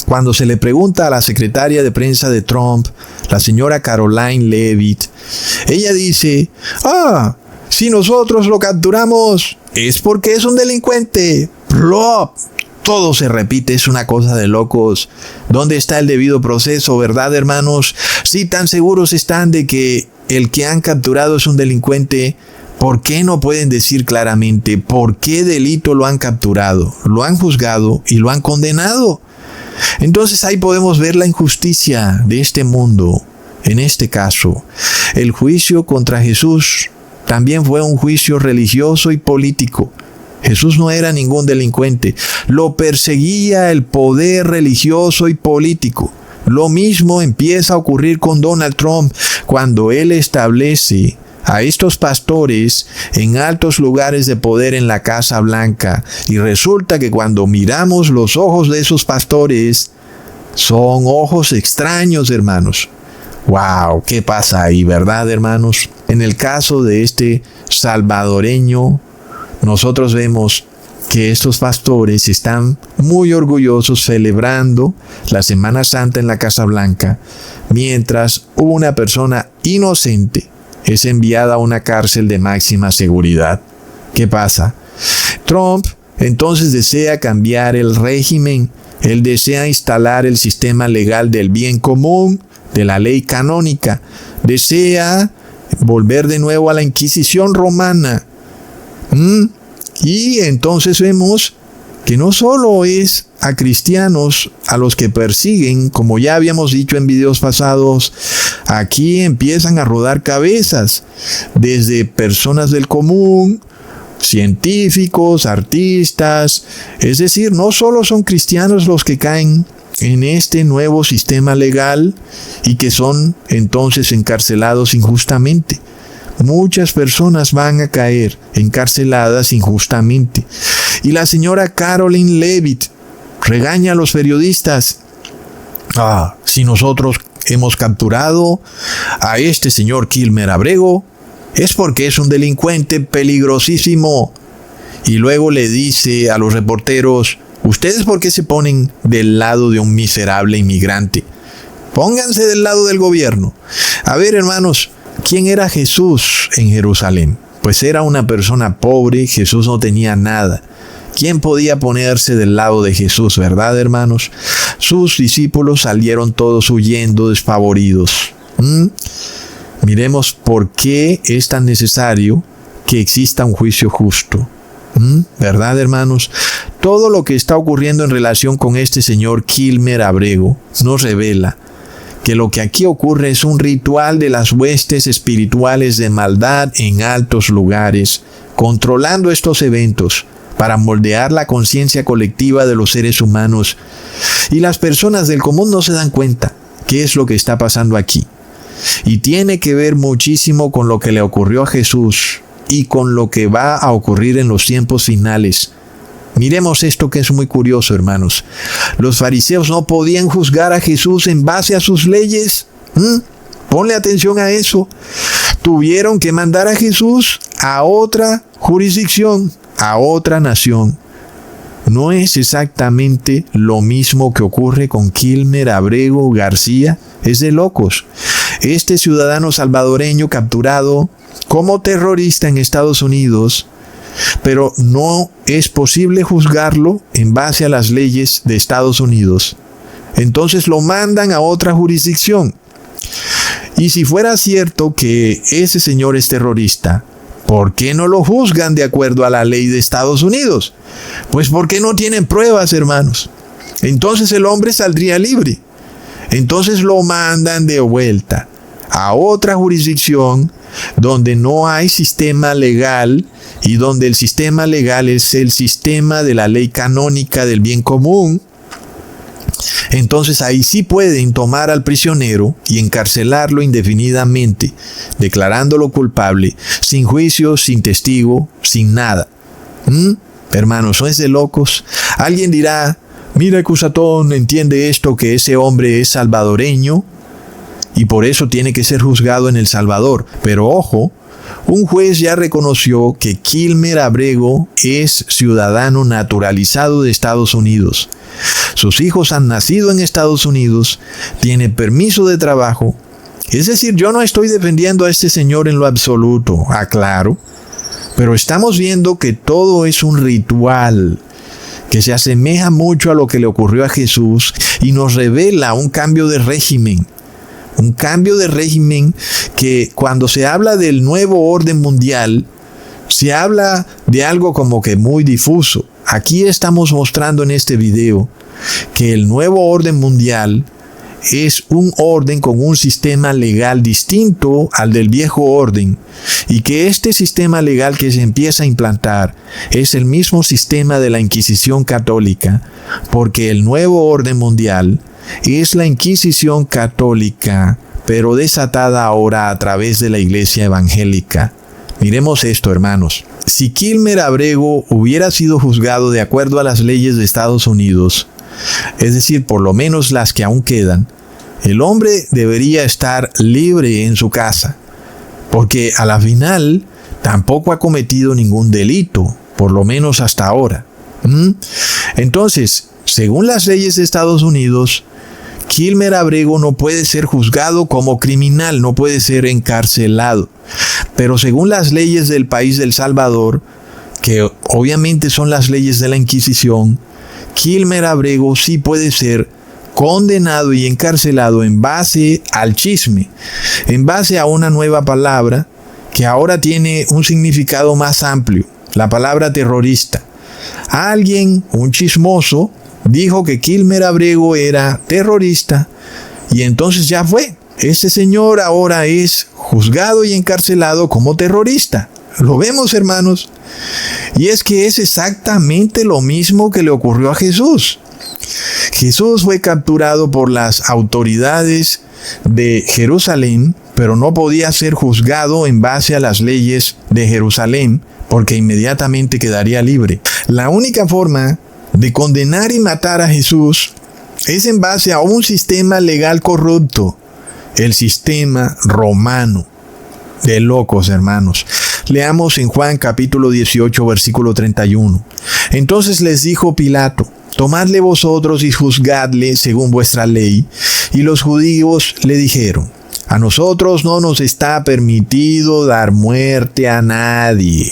[SPEAKER 8] cuando se le pregunta a la secretaria de prensa de Trump, la señora Karoline Leavitt, ella dice: si nosotros lo capturamos es porque es un delincuente. ¡Plop! Todo se repite, es una cosa de locos. ¿Dónde está el debido proceso, verdad, hermanos? Si tan seguros están de que el que han capturado es un delincuente, ¿por qué no pueden decir claramente por qué delito lo han capturado, lo han juzgado y lo han condenado? Entonces ahí podemos ver la injusticia de este mundo. En este caso, el juicio contra Jesús también fue un juicio religioso y político. Jesús no era ningún delincuente. Lo perseguía el poder religioso y político. Lo mismo empieza a ocurrir con Donald Trump cuando él establece a estos pastores en altos lugares de poder en la Casa Blanca. Y resulta que cuando miramos los ojos de esos pastores, son ojos extraños, hermanos. ¡Wow! ¿Qué pasa ahí, verdad, hermanos? En el caso de este salvadoreño, nosotros vemos que estos pastores están muy orgullosos celebrando la Semana Santa en la Casa Blanca, mientras una persona inocente es enviada a una cárcel de máxima seguridad. ¿Qué pasa? Trump entonces desea cambiar el régimen. Él desea instalar el sistema legal del bien común, de la ley canónica. Desea volver de nuevo a la Inquisición romana. Y entonces vemos que no solo es a cristianos a los que persiguen, como ya habíamos dicho en videos pasados, aquí empiezan a rodar cabezas, desde personas del común, científicos, artistas, es decir, no solo son cristianos los que caen en este nuevo sistema legal y que son entonces encarcelados injustamente. Muchas personas van a caer encarceladas injustamente. Y la señora Karoline Leavitt regaña a los periodistas. Si nosotros hemos capturado a este señor Kilmer Abrego, es porque es un delincuente peligrosísimo. Y luego le dice a los reporteros: ¿ustedes por qué se ponen del lado de un miserable inmigrante? Pónganse del lado del gobierno. A ver, hermanos, ¿quién era Jesús en Jerusalén? Pues era una persona pobre. Jesús no tenía nada. ¿Quién podía ponerse del lado de Jesús, verdad, hermanos? Sus discípulos salieron todos huyendo, despavoridos. Miremos por qué es tan necesario que exista un juicio justo. ¿Verdad, hermanos? Todo lo que está ocurriendo en relación con este señor Kilmer Abrego nos revela que lo que aquí ocurre es un ritual de las huestes espirituales de maldad en altos lugares, controlando estos eventos para moldear la conciencia colectiva de los seres humanos. Y las personas del común no se dan cuenta qué es lo que está pasando aquí. Y tiene que ver muchísimo con lo que le ocurrió a Jesús y con lo que va a ocurrir en los tiempos finales. Miremos esto que es muy curioso, hermanos. Los fariseos no podían juzgar a Jesús en base a sus leyes. Ponle atención a eso. Tuvieron que mandar a Jesús a otra jurisdicción, a otra nación. ¿No es exactamente lo mismo que ocurre con Kilmer Abrego García? Es de locos. Este ciudadano salvadoreño capturado como terrorista en Estados Unidos, pero no es posible juzgarlo en base a las leyes de Estados Unidos. Entonces lo mandan a otra jurisdicción. Y si fuera cierto que ese señor es terrorista, ¿por qué no lo juzgan de acuerdo a la ley de Estados Unidos? Pues porque no tienen pruebas, hermanos. Entonces el hombre saldría libre. Entonces lo mandan de vuelta a otra jurisdicción donde no hay sistema legal y donde el sistema legal es el sistema de la ley canónica del bien común. Entonces ahí sí pueden tomar al prisionero y encarcelarlo indefinidamente, declarándolo culpable, sin juicio, sin testigo, sin nada. Hermanos, ¿no es de locos? Alguien dirá, mira, Cusatón, entiende esto que ese hombre es salvadoreño y por eso tiene que ser juzgado en El Salvador. Pero ojo, un juez ya reconoció que Kilmer Abrego es ciudadano naturalizado de Estados Unidos. Sus hijos han nacido en Estados Unidos, tiene permiso de trabajo. Es decir, yo no estoy defendiendo a este señor en lo absoluto, aclaro, pero estamos viendo que todo es un ritual que se asemeja mucho a lo que le ocurrió a Jesús y nos revela un cambio de régimen. Un cambio de régimen que cuando se habla del nuevo orden mundial, se habla de algo como que muy difuso. Aquí estamos mostrando en este video que el nuevo orden mundial es un orden con un sistema legal distinto al del viejo orden y que este sistema legal que se empieza a implantar es el mismo sistema de la Inquisición católica, porque el nuevo orden mundial es la Inquisición católica, pero desatada ahora a través de la Iglesia evangélica. Miremos esto, hermanos. Si Kilmer Abrego hubiera sido juzgado de acuerdo a las leyes de Estados Unidos, es decir, por lo menos las que aún quedan, el hombre debería estar libre en su casa, porque a la final tampoco ha cometido ningún delito, por lo menos hasta ahora. Entonces, según las leyes de Estados Unidos, Kilmer Abrego no puede ser juzgado como criminal, no puede ser encarcelado. Pero según las leyes del país de El Salvador, que obviamente son las leyes de la Inquisición, Kilmer Abrego sí puede ser condenado y encarcelado en base al chisme, en base a una nueva palabra que ahora tiene un significado más amplio, la palabra terrorista. Alguien, un chismoso, dijo que Kilmer Abrego era terrorista y entonces ya fue. Ese señor ahora es juzgado y encarcelado como terrorista. ¿Lo vemos, hermanos? Y es que es exactamente lo mismo que le ocurrió a Jesús. Jesús fue capturado por las autoridades de Jerusalén, pero no podía ser juzgado en base a las leyes de Jerusalén, porque inmediatamente quedaría libre. La única forma de condenar y matar a Jesús es en base a un sistema legal corrupto, el sistema romano. De locos, hermanos. Leamos en Juan capítulo 18, versículo 31. Entonces les dijo Pilato, tomadle vosotros y juzgadle según vuestra ley. Y los judíos le dijeron, a nosotros no nos está permitido dar muerte a nadie.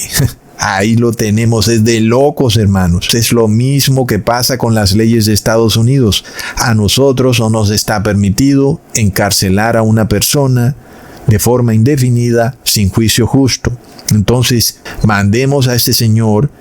[SPEAKER 8] Ahí lo tenemos, es de locos, hermanos. Es lo mismo que pasa con las leyes de Estados Unidos. A nosotros no nos está permitido encarcelar a una persona de forma indefinida, sin juicio justo. Entonces, mandemos a este señor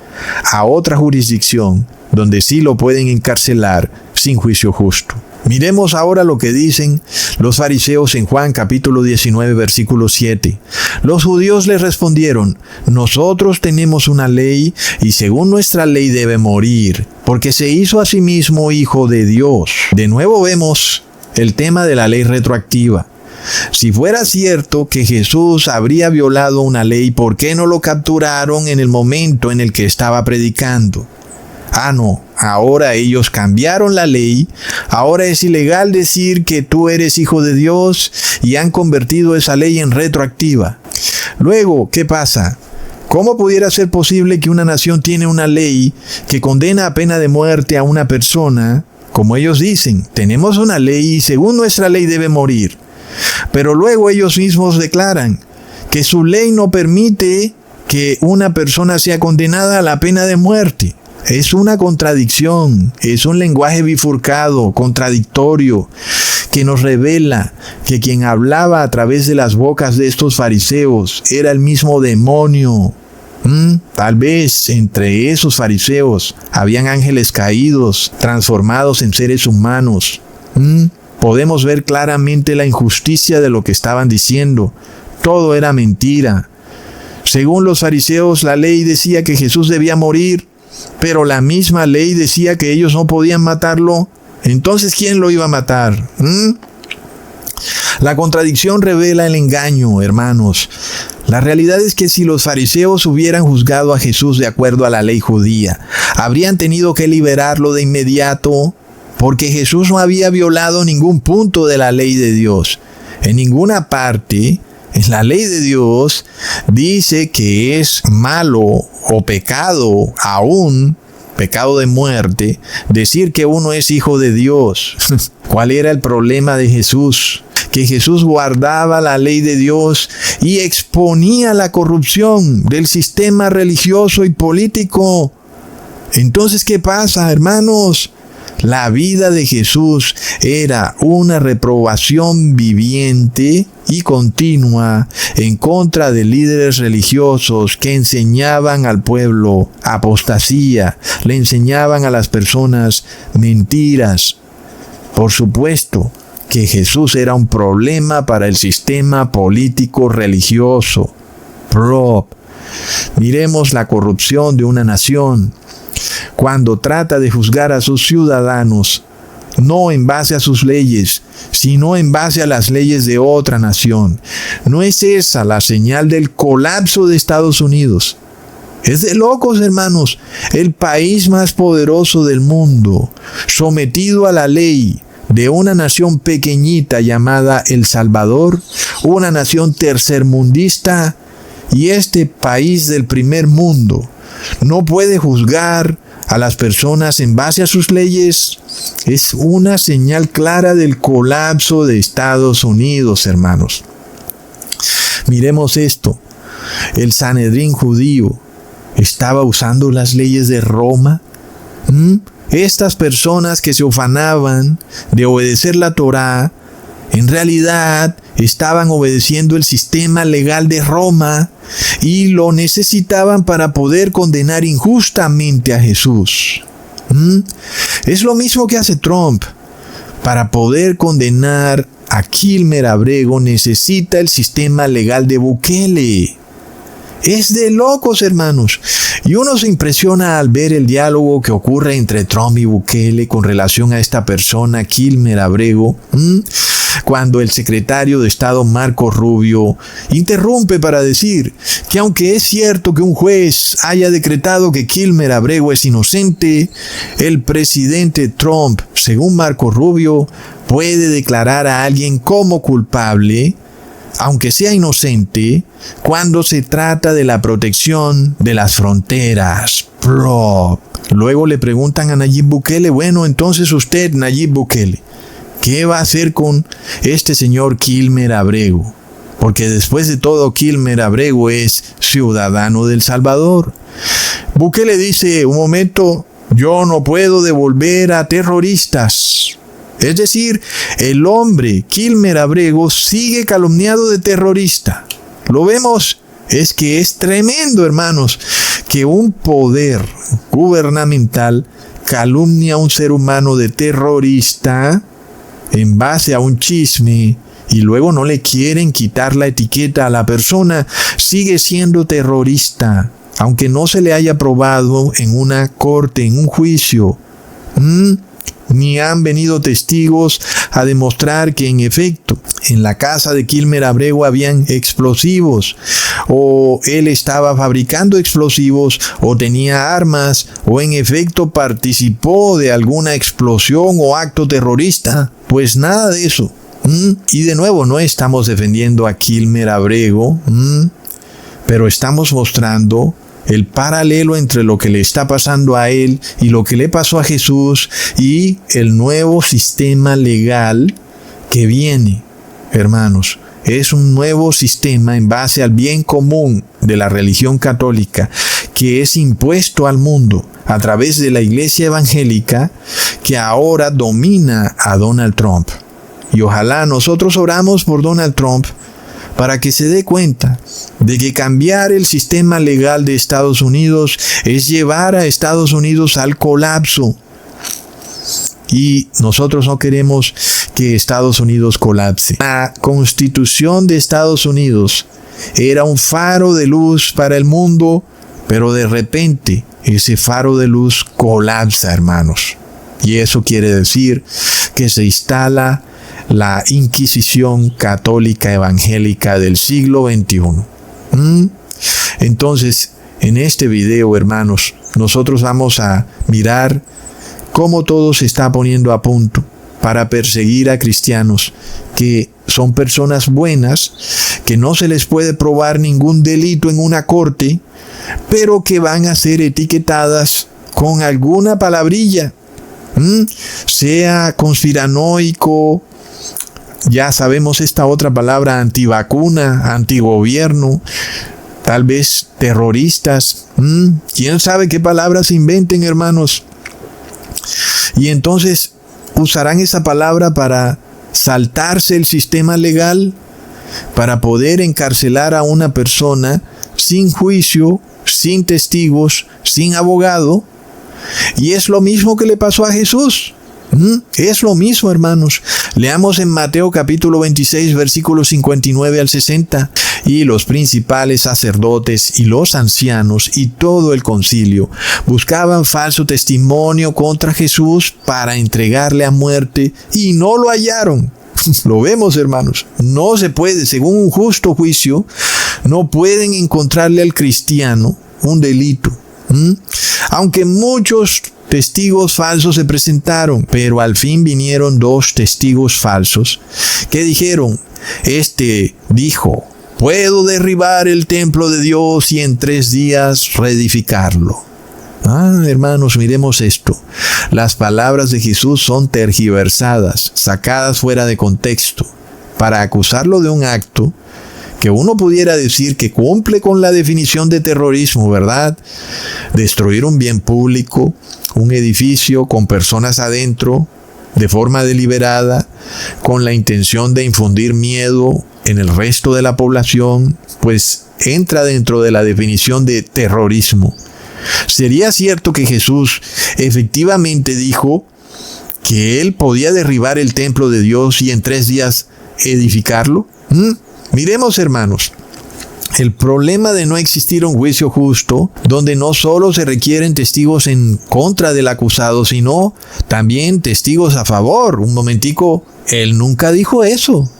[SPEAKER 8] a otra jurisdicción donde sí lo pueden encarcelar sin juicio justo. Miremos ahora lo que dicen los fariseos en Juan capítulo 19, versículo 7. Los judíos le respondieron, nosotros tenemos una ley y según nuestra ley debe morir, porque se hizo a sí mismo hijo de Dios. De nuevo vemos el tema de la ley retroactiva. Si fuera cierto que Jesús habría violado una ley, ¿por qué no lo capturaron en el momento en el que estaba predicando? Ah, no, ahora ellos cambiaron la ley, ahora es ilegal decir que tú eres hijo de Dios y han convertido esa ley en retroactiva. Luego, ¿qué pasa? ¿Cómo pudiera ser posible que una nación tiene una ley que condena a pena de muerte a una persona? Como ellos dicen, tenemos una ley y según nuestra ley debe morir. Pero luego ellos mismos declaran que su ley no permite que una persona sea condenada a la pena de muerte. Es una contradicción, es un lenguaje bifurcado, contradictorio, que nos revela que quien hablaba a través de las bocas de estos fariseos era el mismo demonio. Tal vez entre esos fariseos habían ángeles caídos, transformados en seres humanos. Podemos ver claramente la injusticia de lo que estaban diciendo. Todo era mentira. Según los fariseos, la ley decía que Jesús debía morir, pero la misma ley decía que ellos no podían matarlo. Entonces, ¿quién lo iba a matar? La contradicción revela el engaño, hermanos. La realidad es que si los fariseos hubieran juzgado a Jesús de acuerdo a la ley judía, habrían tenido que liberarlo de inmediato, porque Jesús no había violado ningún punto de la ley de Dios. En ninguna parte, en la ley de Dios, dice que es malo o pecado, aún pecado de muerte, decir que uno es hijo de Dios. ¿Cuál era el problema de Jesús? Que Jesús guardaba la ley de Dios y exponía la corrupción del sistema religioso y político. Entonces, ¿qué pasa, hermanos? La vida de Jesús era una reprobación viviente y continua en contra de líderes religiosos que enseñaban al pueblo apostasía, le enseñaban a las personas mentiras. Por supuesto que Jesús era un problema para el sistema político religioso. Miremos la corrupción de una nación cuando trata de juzgar a sus ciudadanos, no en base a sus leyes, sino en base a las leyes de otra nación. ¿No es esa la señal del colapso de Estados Unidos? Es de locos, hermanos. El país más poderoso del mundo, sometido a la ley de una nación pequeñita llamada El Salvador, una nación tercermundista, y este país del primer mundo no puede juzgar a las personas en base a sus leyes. Es una señal clara del colapso de Estados Unidos, hermanos. Miremos esto. El Sanedrín judío estaba usando las leyes de Roma. Estas personas que se ufanaban de obedecer la Torá, en realidad estaban obedeciendo el sistema legal de Roma y lo necesitaban para poder condenar injustamente a Jesús. Es lo mismo que hace Trump. Para poder condenar a Kilmer Abrego necesita el sistema legal de Bukele. Es de locos, hermanos. Y uno se impresiona al ver el diálogo que ocurre entre Trump y Bukele con relación a esta persona, Kilmer Abrego, cuando el secretario de Estado Marco Rubio interrumpe para decir que aunque es cierto que un juez haya decretado que Kilmer Abrego es inocente, el presidente Trump, según Marco Rubio, puede declarar a alguien como culpable, aunque sea inocente, cuando se trata de la protección de las fronteras. Luego le preguntan a Nayib Bukele, bueno, entonces usted, Nayib Bukele, ¿qué va a hacer con este señor Kilmer Abrego? Porque después de todo, Kilmer Abrego es ciudadano de El Salvador. Bukele dice, un momento, yo no puedo devolver a terroristas. Es decir, el hombre, Kilmer Abrego, sigue calumniado de terrorista. ¿Lo vemos? Es que es tremendo, hermanos, que un poder gubernamental calumnia a un ser humano de terrorista en base a un chisme y luego no le quieren quitar la etiqueta a la persona. Sigue siendo terrorista, aunque no se le haya probado en una corte, en un juicio. Ni han venido testigos a demostrar que en efecto En la casa de Kilmer Abrego habían explosivos, o él estaba fabricando explosivos, o tenía armas, o en efecto participó de alguna explosión o acto terrorista. Pues nada de eso. Y de nuevo, no estamos defendiendo a Kilmer Abrego, pero estamos mostrando el paralelo entre lo que le está pasando a él y lo que le pasó a Jesús y el nuevo sistema legal que viene. Hermanos, es un nuevo sistema en base al bien común de la religión católica que es impuesto al mundo a través de la iglesia evangélica que ahora domina a Donald Trump. Y ojalá nosotros oramos por Donald Trump para que se dé cuenta de que cambiar el sistema legal de Estados Unidos es llevar a Estados Unidos al colapso. Y nosotros no queremos que Estados Unidos colapse. La Constitución de Estados Unidos era un faro de luz para el mundo, pero de repente ese faro de luz colapsa, hermanos. Y eso quiere decir que se instala la Inquisición católica evangélica del siglo XXI. Entonces, en este video, hermanos, nosotros vamos a mirar cómo todo se está poniendo a punto para perseguir a cristianos que son personas buenas, que no se les puede probar ningún delito en una corte, pero que van a ser etiquetadas con alguna palabrilla, sea conspiranoico, ya sabemos esta otra palabra, antivacuna, antigobierno, tal vez terroristas, quién sabe qué palabras inventen, hermanos. Y entonces usarán esa palabra para saltarse el sistema legal, para poder encarcelar a una persona sin juicio, sin testigos, sin abogado. Y es lo mismo que le pasó a Jesús. Es lo mismo, hermanos. Leamos en Mateo capítulo 26, versículos 59 al 60. Y los principales sacerdotes y los ancianos y todo el concilio buscaban falso testimonio contra Jesús para entregarle a muerte y no lo hallaron. Lo vemos, hermanos. No se puede, según un justo juicio, no pueden encontrarle al cristiano un delito. Aunque muchos testigos falsos se presentaron, pero al fin vinieron 2 testigos falsos que dijeron, este dijo, puedo derribar el templo de Dios y en 3 días reedificarlo. Hermanos, miremos esto. Las palabras de Jesús son tergiversadas, sacadas fuera de contexto, para acusarlo de un acto que uno pudiera decir que cumple con la definición de terrorismo, ¿verdad? Destruir un bien público, un edificio con personas adentro, de forma deliberada, con la intención de infundir miedo en el resto de la población, pues entra dentro de la definición de terrorismo. ¿Sería cierto que Jesús efectivamente dijo que él podía derribar el templo de Dios y en 3 días edificarlo? Miremos, hermanos, el problema de no existir un juicio justo, donde no solo se requieren testigos en contra del acusado, sino también testigos a favor. Un momentico, él nunca dijo eso.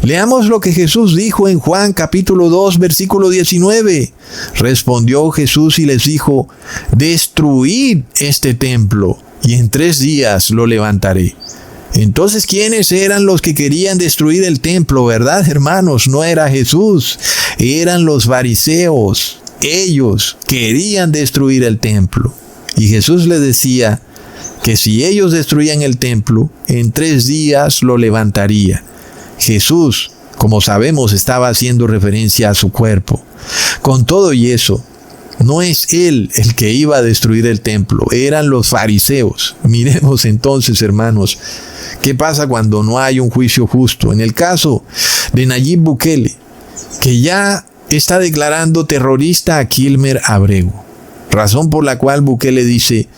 [SPEAKER 8] Leamos lo que Jesús dijo en Juan capítulo 2, versículo 19. Respondió Jesús y les dijo, destruid este templo y en 3 días lo levantaré. Entonces, ¿quiénes eran los que querían destruir el templo, verdad, hermanos? No era Jesús, eran los fariseos. Ellos querían destruir el templo. Y Jesús les decía que si ellos destruían el templo, en 3 días lo levantaría. Jesús, como sabemos, estaba haciendo referencia a su cuerpo. Con todo y eso, no es él el que iba a destruir el templo, eran los fariseos. Miremos entonces, hermanos, ¿qué pasa cuando no hay un juicio justo? En el caso de Nayib Bukele, que ya está declarando terrorista a Kilmer Abrego, razón por la cual Bukele dice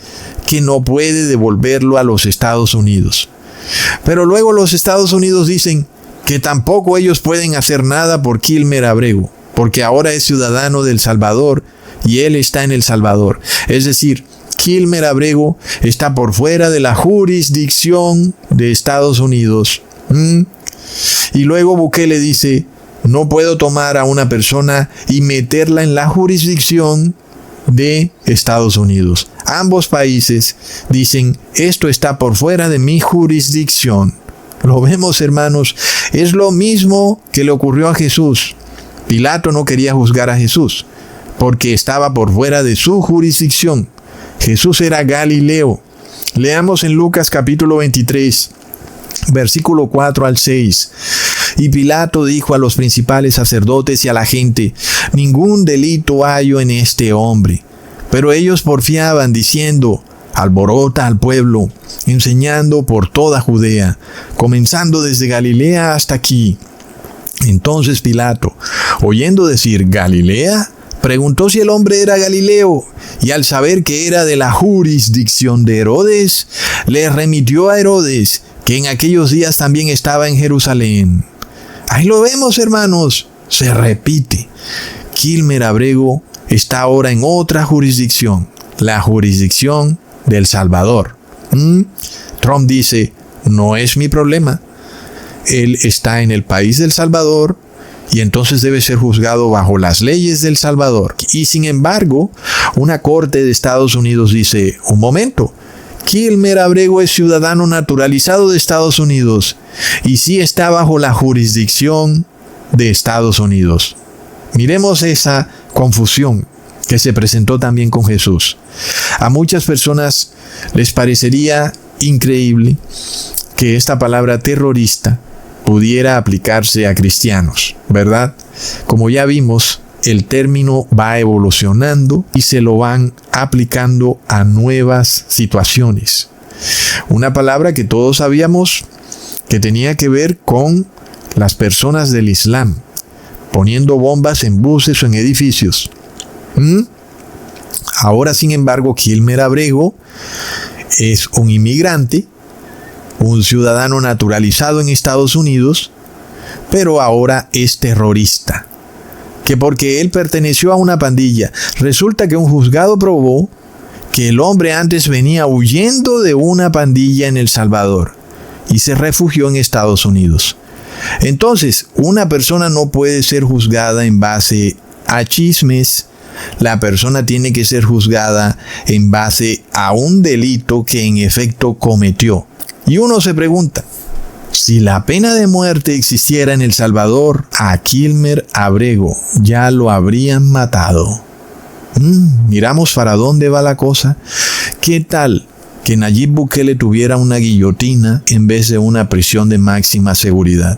[SPEAKER 8] que no puede devolverlo a los Estados Unidos. Pero luego los Estados Unidos dicen que tampoco ellos pueden hacer nada por Kilmer Abrego, porque ahora es ciudadano de El Salvador y él está en El Salvador. Es decir, Kilmer Abrego está por fuera de la jurisdicción de Estados Unidos. Y luego Bukele dice, no puedo tomar a una persona y meterla en la jurisdicción de Estados Unidos. Ambos países dicen, esto está por fuera de mi jurisdicción. Lo vemos, hermanos, es lo mismo que le ocurrió a Jesús. Pilato no quería juzgar a Jesús porque estaba por fuera de su jurisdicción. Jesús era Galileo. Leamos en Lucas capítulo 23, versículo 4 al 6. Y Pilato dijo a los principales sacerdotes y a la gente, ningún delito hallo en este hombre. Pero ellos porfiaban diciendo, alborota al pueblo, enseñando por toda Judea, comenzando desde Galilea hasta aquí. Entonces Pilato, oyendo decir Galilea, preguntó si el hombre era Galileo, y al saber que era de la jurisdicción de Herodes, le remitió a Herodes, que en aquellos días también estaba en Jerusalén. Ahí lo vemos, hermanos, se repite. Kilmer Abrego está ahora en otra jurisdicción, la jurisdicción del Salvador. Trump dice, no es mi problema. Él está en el país del Salvador y entonces debe ser juzgado bajo las leyes del Salvador. Y sin embargo, una corte de Estados Unidos dice, un momento, Kilmer Abrego es ciudadano naturalizado de Estados Unidos y sí está bajo la jurisdicción de Estados Unidos. Miremos esa confusión que se presentó también con Jesús. A muchas personas les parecería increíble que esta palabra terrorista pudiera aplicarse a cristianos, ¿verdad? Como ya vimos, el término va evolucionando y se lo van aplicando a nuevas situaciones. Una palabra que todos sabíamos que tenía que ver con las personas del Islam, poniendo bombas en buses o en edificios. Ahora, sin embargo, Kilmer Abrego es un inmigrante, un ciudadano naturalizado en Estados Unidos, pero ahora es terrorista. Que porque él perteneció a una pandilla, resulta que un juzgado probó que el hombre antes venía huyendo de una pandilla en El Salvador y se refugió en Estados Unidos. Entonces, una persona no puede ser juzgada en base a chismes. La persona tiene que ser juzgada en base a un delito que en efecto cometió. Y uno se pregunta, si la pena de muerte existiera en El Salvador, a Kilmer Abrego ya lo habrían matado. Miramos para dónde va la cosa. ¿Qué tal que Nayib Bukele tuviera una guillotina en vez de una prisión de máxima seguridad?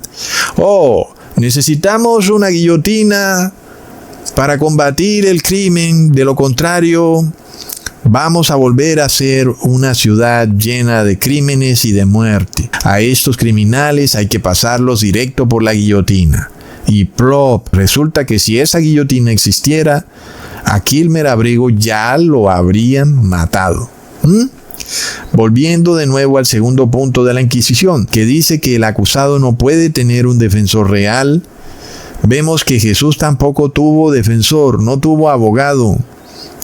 [SPEAKER 8] Oh, necesitamos una guillotina para combatir el crimen, de lo contrario, vamos a volver a ser una ciudad llena de crímenes y de muerte. A estos criminales hay que pasarlos directo por la guillotina. Y plop, resulta que si esa guillotina existiera, a Kilmer Abrego ya lo habrían matado. Volviendo de nuevo al segundo punto de la Inquisición, que dice que el acusado no puede tener un defensor real, vemos que Jesús tampoco tuvo defensor, no tuvo abogado.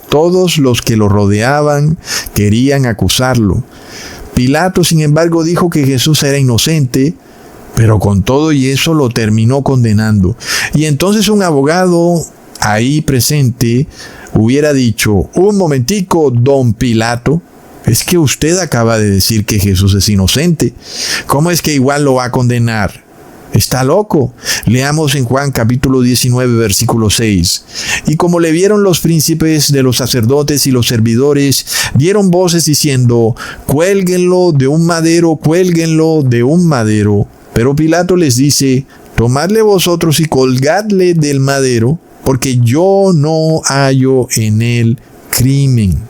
[SPEAKER 8] Todos los que lo rodeaban querían acusarlo. Pilato, sin embargo, dijo que Jesús era inocente, pero con todo y eso lo terminó condenando. Y entonces un abogado ahí presente hubiera dicho, un momentico, don Pilato, es que usted acaba de decir que Jesús es inocente. ¿Cómo es que igual lo va a condenar? Está loco. Leamos en Juan capítulo 19, versículo 6. Y como le vieron los príncipes de los sacerdotes y los servidores, dieron voces diciendo, cuélguenlo de un madero, cuélguenlo de un madero. Pero Pilato les dice, tomadle vosotros y colgadle del madero, porque yo no hallo en él crimen.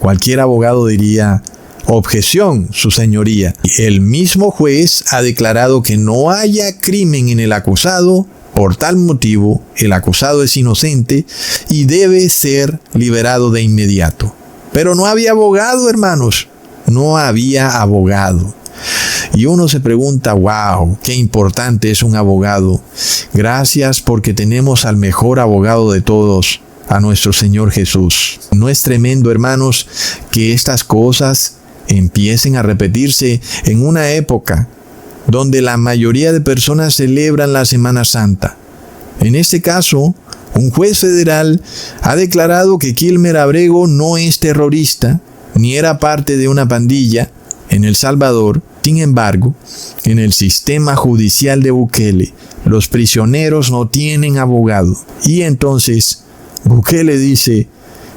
[SPEAKER 8] Cualquier abogado diría, objeción, su señoría. El mismo juez ha declarado que no haya crimen en el acusado. Por tal motivo, el acusado es inocente y debe ser liberado de inmediato. Pero no había abogado, hermanos. No había abogado. Y uno se pregunta, wow, qué importante es un abogado. Gracias porque tenemos al mejor abogado de todos, a nuestro Señor Jesús. ¿No es tremendo, hermanos, que estas cosas empiecen a repetirse en una época donde la mayoría de personas celebran la Semana Santa. En este caso, un juez federal ha declarado que Kilmer Abrego no es terrorista, ni era parte de una pandilla en El Salvador. Sin embargo, en el sistema judicial de Bukele, los prisioneros no tienen abogado. Y entonces, Bukele dice,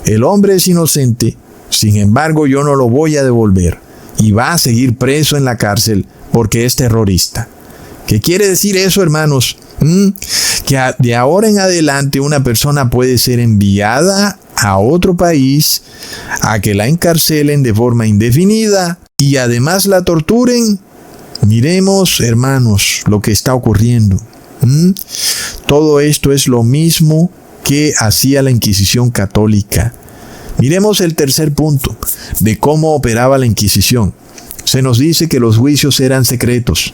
[SPEAKER 8] el hombre es inocente, sin embargo yo no lo voy a devolver. Y va a seguir preso en la cárcel porque es terrorista. ¿Qué quiere decir eso, hermanos? Que de ahora en adelante una persona puede ser enviada a otro país a que la encarcelen de forma indefinida y además la torturen. Miremos, hermanos, lo que está ocurriendo. Todo esto es lo mismo que hacía la Inquisición católica. Miremos el tercer punto de cómo operaba la Inquisición. Se nos dice que los juicios eran secretos.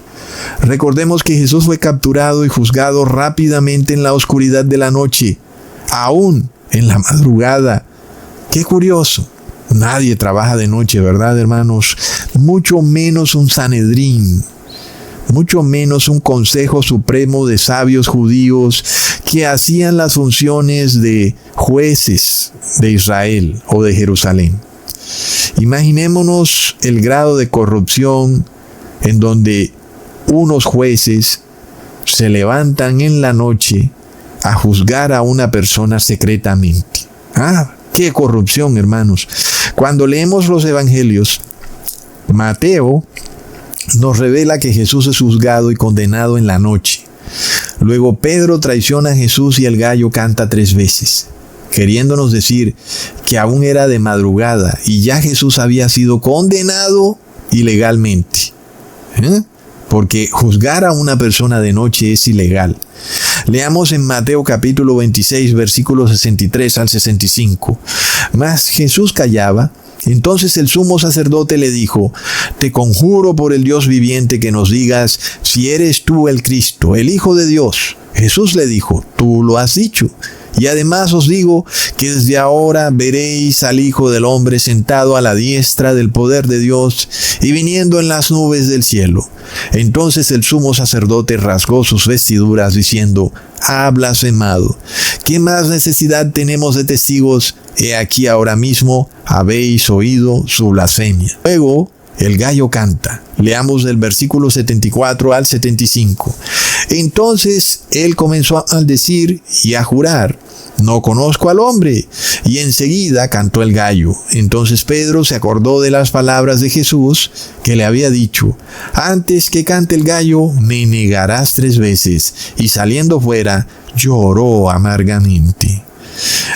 [SPEAKER 8] Recordemos que Jesús fue capturado y juzgado rápidamente en la oscuridad de la noche, aún en la madrugada. Qué curioso. Nadie trabaja de noche, ¿verdad, hermanos? Mucho menos un Sanedrín, mucho menos un Consejo Supremo de sabios judíos que hacían las funciones de jueces de Israel o de Jerusalén. Imaginémonos el grado de corrupción en donde unos jueces se levantan en la noche a juzgar a una persona secretamente. ¡Qué corrupción, hermanos! Cuando leemos los evangelios, Mateo nos revela que Jesús es juzgado y condenado en la noche. Luego Pedro traiciona a Jesús y el gallo canta 3 veces, queriéndonos decir que aún era de madrugada y ya Jesús había sido condenado ilegalmente. Porque juzgar a una persona de noche es ilegal. Leamos en Mateo capítulo 26, versículos 63 al 65. Mas Jesús callaba. Entonces el sumo sacerdote le dijo: te conjuro por el Dios viviente que nos digas si eres tú el Cristo, el Hijo de Dios. Jesús le dijo: tú lo has dicho. Y además os digo que desde ahora veréis al Hijo del Hombre sentado a la diestra del poder de Dios y viniendo en las nubes del cielo. Entonces el sumo sacerdote rasgó sus vestiduras diciendo: ha blasfemado. ¿Qué más necesidad tenemos de testigos? He aquí ahora mismo habéis oído su blasfemia. Luego el gallo canta. Leamos del versículo 74 al 75. Entonces él comenzó a maldecir y a jurar: no conozco al hombre. Y enseguida cantó el gallo. Entonces Pedro se acordó de las palabras de Jesús que le había dicho: antes que cante el gallo, me negarás 3 veces. Y saliendo fuera, lloró amargamente.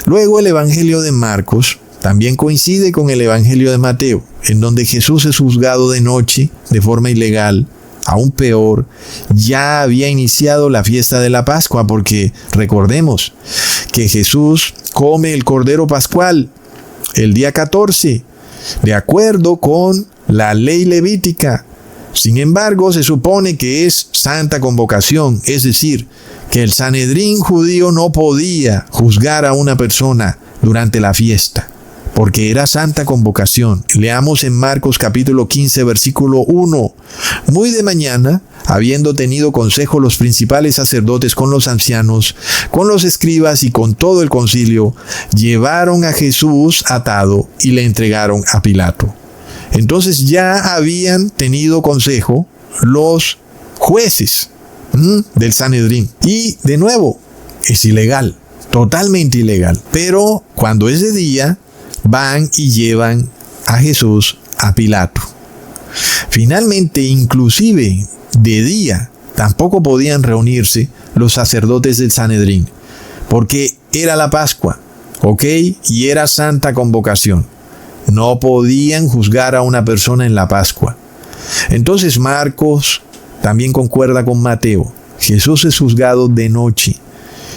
[SPEAKER 8] Luego el Evangelio de Marcos también coincide con el Evangelio de Mateo, en donde Jesús es juzgado de noche, de forma ilegal. Aún peor, ya había iniciado la fiesta de la Pascua, porque recordemos que Jesús come el Cordero Pascual el día 14, de acuerdo con la ley levítica. Sin embargo, se supone que es santa convocación, es decir, que el Sanedrín judío no podía juzgar a una persona durante la fiesta, porque era santa convocación. Leamos en Marcos capítulo 15, versículo 1. Muy de mañana, habiendo tenido consejo los principales sacerdotes con los ancianos, con los escribas y con todo el concilio, llevaron a Jesús atado y le entregaron a Pilato. Entonces ya habían tenido consejo los jueces del Sanedrín. Y de nuevo, es ilegal, totalmente ilegal. Pero cuando es de día, van y llevan a Jesús a Pilato. Finalmente, inclusive de día, tampoco podían reunirse los sacerdotes del Sanedrín, porque era la Pascua, y era santa convocación. No podían juzgar a una persona en la Pascua. Entonces Marcos también concuerda con Mateo. Jesús es juzgado de noche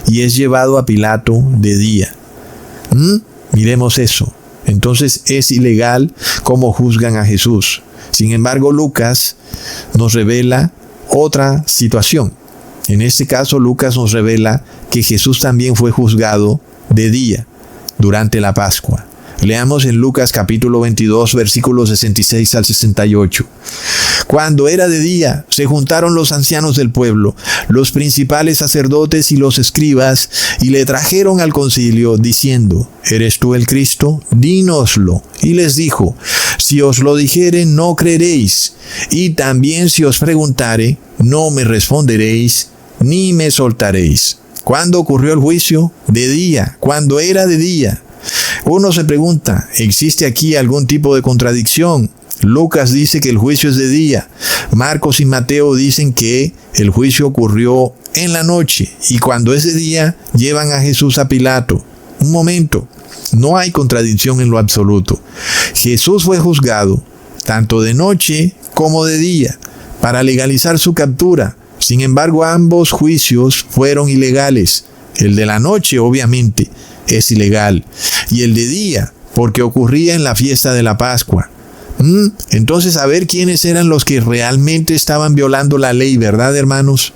[SPEAKER 8] y es llevado a Pilato de día. Miremos eso. Entonces es ilegal cómo juzgan a Jesús. Sin embargo, Lucas nos revela otra situación. En este caso, Lucas nos revela que Jesús también fue juzgado de día durante la Pascua. Leamos en Lucas capítulo 22, versículos 66 al 68. Cuando era de día, se juntaron los ancianos del pueblo, los principales sacerdotes y los escribas, y le trajeron al concilio, diciendo: ¿Eres tú el Cristo? Dínoslo. Y les dijo: si os lo dijere, no creeréis, y también si os preguntare, no me responderéis, ni me soltaréis. ¿Cuándo ocurrió el juicio? De día, cuando era de día. Uno se pregunta, ¿existe aquí algún tipo de contradicción? Lucas dice que el juicio es de día. Marcos y Mateo dicen que el juicio ocurrió en la noche, y cuando es de día, llevan a Jesús a Pilato. Un momento, no hay contradicción en lo absoluto. Jesús fue juzgado tanto de noche como de día para legalizar su captura. Sin embargo, ambos juicios fueron ilegales. El de la noche, obviamente, es ilegal, y el de día, porque ocurría en la fiesta de la Pascua. Entonces, a ver quiénes eran los que realmente estaban violando la ley, ¿verdad, hermanos?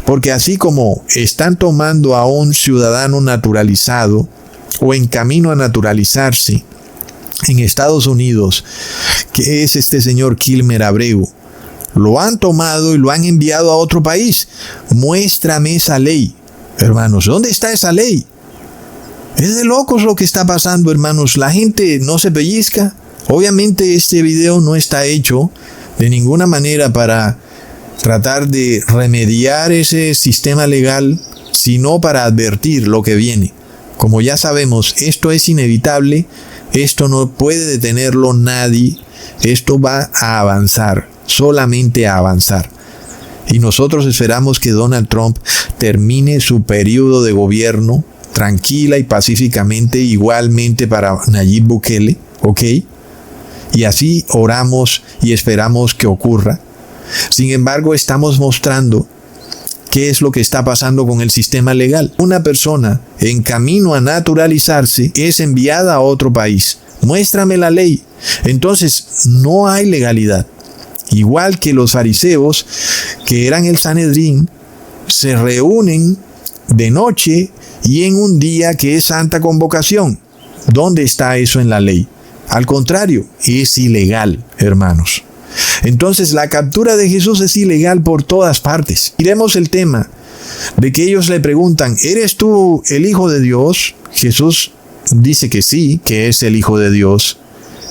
[SPEAKER 8] Porque así como están tomando a un ciudadano naturalizado o en camino a naturalizarse en Estados Unidos, que es este señor Kilmer Abreu, lo han tomado y lo han enviado a otro país. Muéstrame esa ley, hermanos. ¿Dónde está esa ley? Es de locos lo que está pasando, hermanos. La gente no se pellizca. Obviamente este video no está hecho de ninguna manera para tratar de remediar ese sistema legal, sino para advertir lo que viene. Como ya sabemos, esto es inevitable. Esto no puede detenerlo nadie. Esto va a avanzar, solamente a avanzar. Y nosotros esperamos que Donald Trump termine su periodo de gobierno tranquila y pacíficamente, igualmente para Nayib Bukele, ¿ok? Y así oramos y esperamos que ocurra. Sin embargo, estamos mostrando qué es lo que está pasando con el sistema legal. Una persona en camino a naturalizarse es enviada a otro país. Muéstrame la ley. Entonces, no hay legalidad. Igual que los fariseos, que eran el Sanedrín, se reúnen de noche y en un día que es santa convocación. ¿Dónde está eso en la ley? Al contrario, es ilegal, hermanos. Entonces, la captura de Jesús es ilegal por todas partes. Miremos el tema de que ellos le preguntan: ¿eres tú el Hijo de Dios? Jesús dice que sí, que es el Hijo de Dios.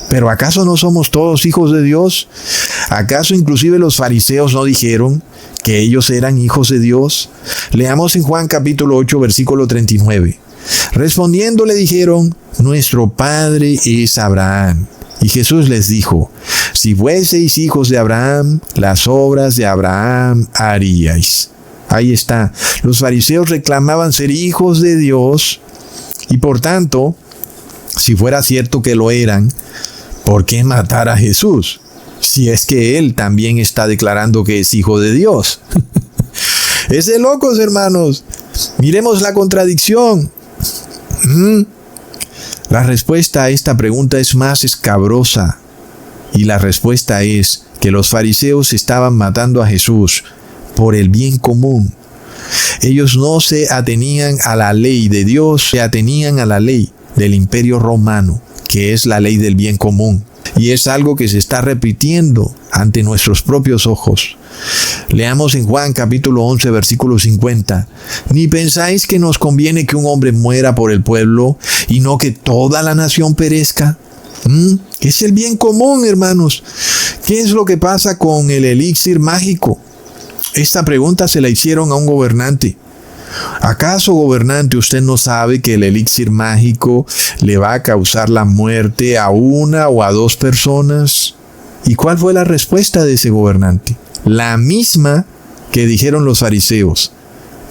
[SPEAKER 8] ¿Pero acaso no somos todos hijos de Dios? ¿Acaso inclusive los fariseos no dijeron que ellos eran hijos de Dios? Leamos en Juan capítulo 8, versículo 39. Respondiendo le dijeron: nuestro padre es Abraham. Y Jesús les dijo: si fueseis hijos de Abraham, las obras de Abraham haríais. Ahí está. Los fariseos reclamaban ser hijos de Dios, y por tanto, si fuera cierto que lo eran, ¿por qué matar a Jesús? Si es que él también está declarando que es hijo de Dios. Es de locos, hermanos. Miremos la contradicción. La respuesta a esta pregunta es más escabrosa. Y la respuesta es que los fariseos estaban matando a Jesús por el bien común. Ellos no se atenían a la ley de Dios, se atenían a la ley del Imperio Romano, que es la ley del bien común. Y es algo que se está repitiendo ante nuestros propios ojos. Leamos en Juan capítulo 11, versículo 50. ¿Ni pensáis que nos conviene que un hombre muera por el pueblo y no que toda la nación perezca? Es el bien común, hermanos. ¿Qué es lo que pasa con el elixir mágico? Esta pregunta se la hicieron a un gobernante. ¿Acaso, gobernante, usted no sabe que el elixir mágico le va a causar la muerte a una o a dos personas? ¿Y cuál fue la respuesta de ese gobernante? La misma que dijeron los fariseos.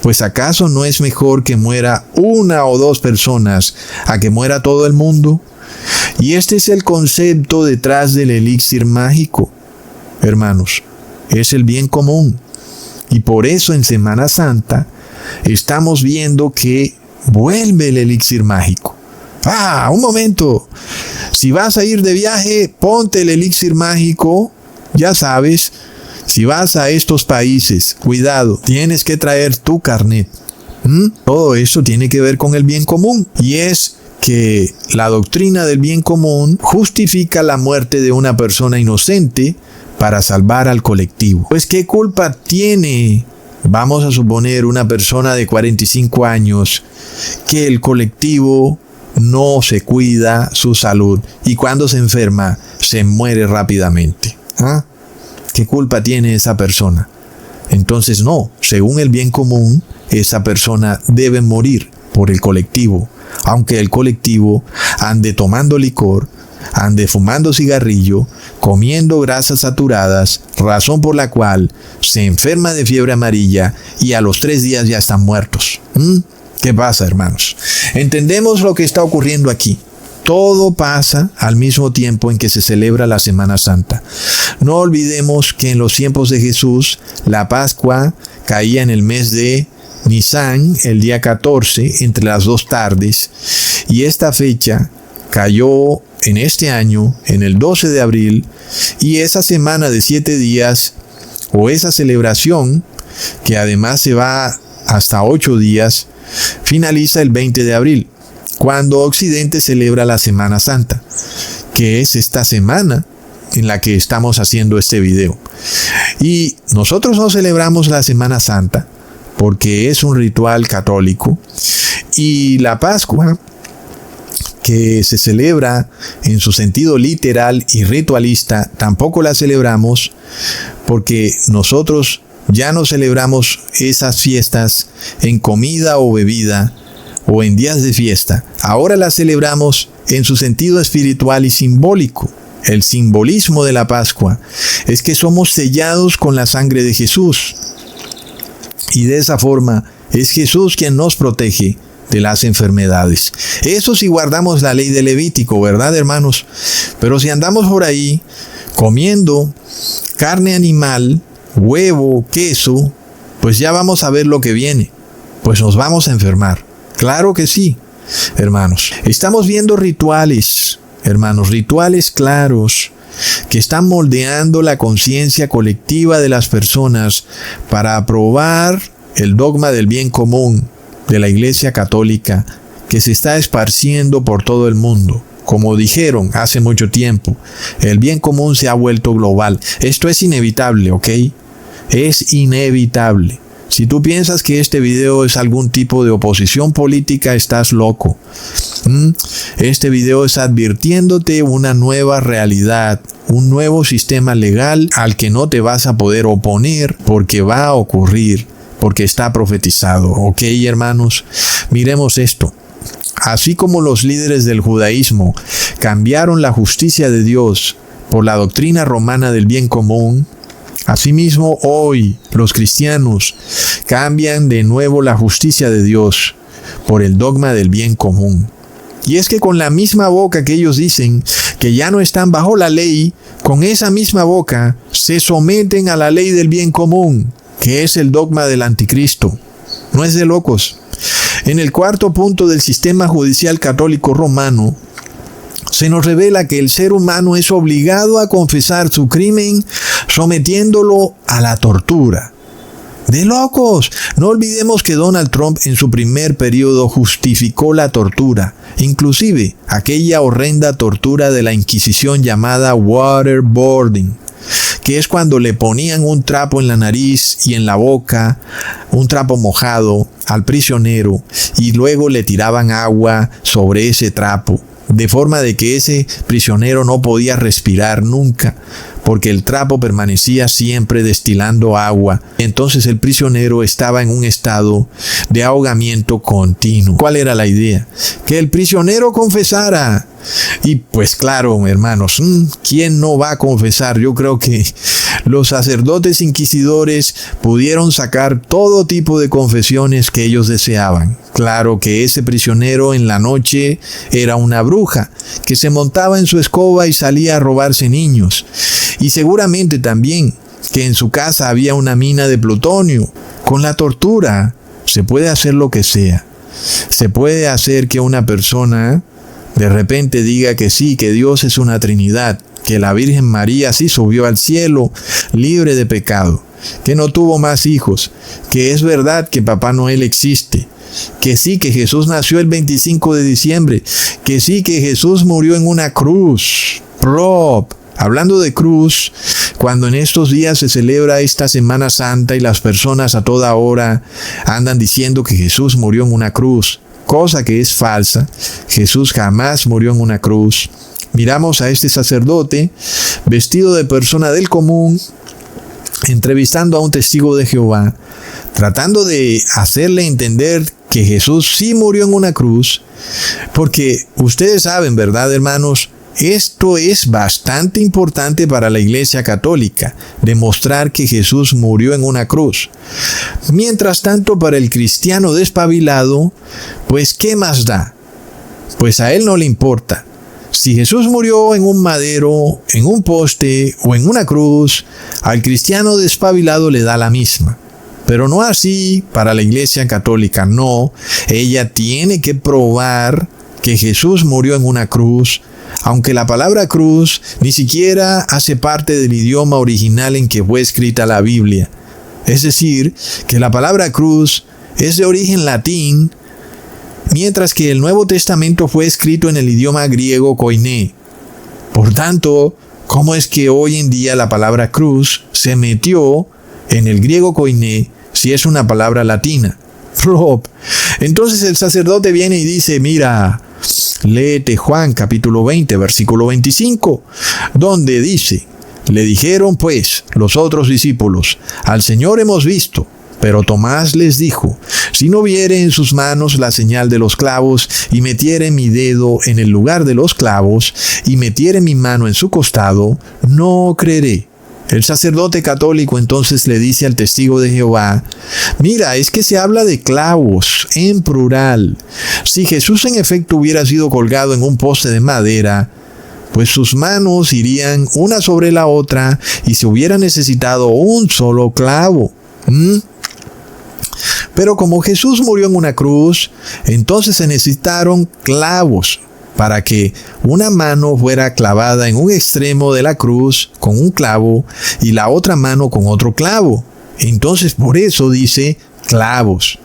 [SPEAKER 8] Pues ¿acaso no es mejor que muera una o dos personas a que muera todo el mundo? Y este es el concepto detrás del elixir mágico, hermanos. Es el bien común. Y por eso en Semana Santa estamos viendo que vuelve el elixir mágico. Un momento. Si vas a ir de viaje, ponte el elixir mágico. Ya sabes, si vas a estos países, cuidado, tienes que traer tu carnet. Todo eso tiene que ver con el bien común. Y es que la doctrina del bien común justifica la muerte de una persona inocente para salvar al colectivo. Pues ¿qué culpa tiene, vamos a suponer, una persona de 45 años que el colectivo no se cuida su salud y cuando se enferma se muere rápidamente? ¿Ah? ¿Qué culpa tiene esa persona? Entonces no, según el bien común, esa persona debe morir por el colectivo, aunque el colectivo ande tomando licor, ande fumando cigarrillo, comiendo grasas saturadas, razón por la cual se enferma de fiebre amarilla y a los 3 días ya están muertos. ¿Qué pasa, hermanos? Entendemos lo que está ocurriendo aquí. Todo pasa al mismo tiempo en que se celebra la Semana Santa. No olvidemos que en los tiempos de Jesús, la Pascua caía en el mes de Nisan, el día 14, entre las 2 tardes, y esta fecha cayó en este año, en el 12 de abril, y esa semana de 7 días, o esa celebración, que además se va hasta 8 días, finaliza el 20 de abril, cuando Occidente celebra la Semana Santa, que es esta semana en la que estamos haciendo este video. Y nosotros no celebramos la Semana Santa porque es un ritual católico, y la Pascua, que se celebra en su sentido literal y ritualista, tampoco la celebramos porque nosotros ya no celebramos esas fiestas en comida o bebida o en días de fiesta. Ahora la celebramos en su sentido espiritual y simbólico. El simbolismo de la Pascua es que somos sellados con la sangre de Jesús. Y de esa forma es Jesús quien nos protege de las enfermedades. Eso si guardamos la ley de Levítico, ¿verdad, hermanos? Pero si andamos por ahí comiendo carne animal, huevo, queso, pues ya vamos a ver lo que viene. Pues nos vamos a enfermar. Claro que sí, hermanos. Estamos viendo rituales, hermanos, rituales claros que están moldeando la conciencia colectiva de las personas para aprobar el dogma del bien común de la Iglesia Católica que se está esparciendo por todo el mundo. Como dijeron hace mucho tiempo, el bien común se ha vuelto global. Esto es inevitable, ¿ok? Es inevitable. Si tú piensas que este video es algún tipo de oposición política, estás loco. Este video es advirtiéndote una nueva realidad, un nuevo sistema legal al que no te vas a poder oponer porque va a ocurrir, porque está profetizado. ¿Ok, hermanos? Miremos esto. Así como los líderes del judaísmo cambiaron la justicia de Dios por la doctrina romana del bien común, asimismo hoy los cristianos cambian de nuevo la justicia de Dios por el dogma del bien común. Y es que con la misma boca que ellos dicen que ya no están bajo la ley, con esa misma boca se someten a la ley del bien común, que es el dogma del anticristo. No es de locos. En el 4º punto del sistema judicial católico romano, se nos revela que el ser humano es obligado a confesar su crimen sometiéndolo a la tortura. ¡De locos! No olvidemos que Donald Trump en su primer periodo justificó la tortura, inclusive aquella horrenda tortura de la Inquisición llamada waterboarding, que es cuando le ponían un trapo en la nariz y en la boca, un trapo mojado al prisionero, y luego le tiraban agua sobre ese trapo, de forma de que ese prisionero no podía respirar nunca, porque el trapo permanecía siempre destilando agua. Entonces el prisionero estaba en un estado de ahogamiento continuo. ¿Cuál era la idea? Que el prisionero confesara. Y pues claro, hermanos, ¿quién no va a confesar? Yo creo que los sacerdotes inquisidores pudieron sacar todo tipo de confesiones que ellos deseaban. Claro que ese prisionero en la noche era una bruja que se montaba en su escoba y salía a robarse niños. Y seguramente también que en su casa había una mina de plutonio. Con la tortura se puede hacer lo que sea. Se puede hacer que una persona de repente diga que sí, que Dios es una Trinidad, que la Virgen María sí subió al cielo libre de pecado, que no tuvo más hijos, que es verdad que Papá Noel existe, que sí, que Jesús nació el 25 de diciembre, que sí, que Jesús murió en una cruz. Hablando de cruz, cuando en estos días se celebra esta Semana Santa y las personas a toda hora andan diciendo que Jesús murió en una cruz, cosa que es falsa. Jesús jamás murió en una cruz. Miramos a este sacerdote vestido de persona del común, entrevistando a un testigo de Jehová, tratando de hacerle entender que Jesús sí murió en una cruz, porque ustedes saben, ¿verdad, hermanos? Esto es bastante importante para la Iglesia Católica, demostrar que Jesús murió en una cruz. Mientras tanto, para el cristiano despabilado, pues ¿qué más da? Pues a él no le importa. Si Jesús murió en un madero, en un poste o en una cruz, al cristiano despabilado le da la misma. Pero no así para la Iglesia Católica, no. Ella tiene que probar que Jesús murió en una cruz, aunque la palabra cruz ni siquiera hace parte del idioma original en que fue escrita la Biblia. Es decir, que la palabra cruz es de origen latín, mientras que el Nuevo Testamento fue escrito en el idioma griego koiné. Por tanto, ¿cómo es que hoy en día la palabra cruz se metió en el griego koiné si es una palabra latina? Entonces el sacerdote viene y dice, mira, léete Juan capítulo 20, versículo 25, donde dice, le dijeron pues los otros discípulos, al Señor hemos visto. Pero Tomás les dijo, si no viere en sus manos la señal de los clavos, y metiere mi dedo en el lugar de los clavos, y metiere mi mano en su costado, no creeré. El sacerdote católico entonces le dice al testigo de Jehová, mira, es que se habla de clavos, en plural. Si Jesús en efecto hubiera sido colgado en un poste de madera, pues sus manos irían una sobre la otra, y se hubiera necesitado un solo clavo. Pero como Jesús murió en una cruz, entonces se necesitaron clavos para que una mano fuera clavada en un extremo de la cruz con un clavo y la otra mano con otro clavo. Entonces por eso dice clavos.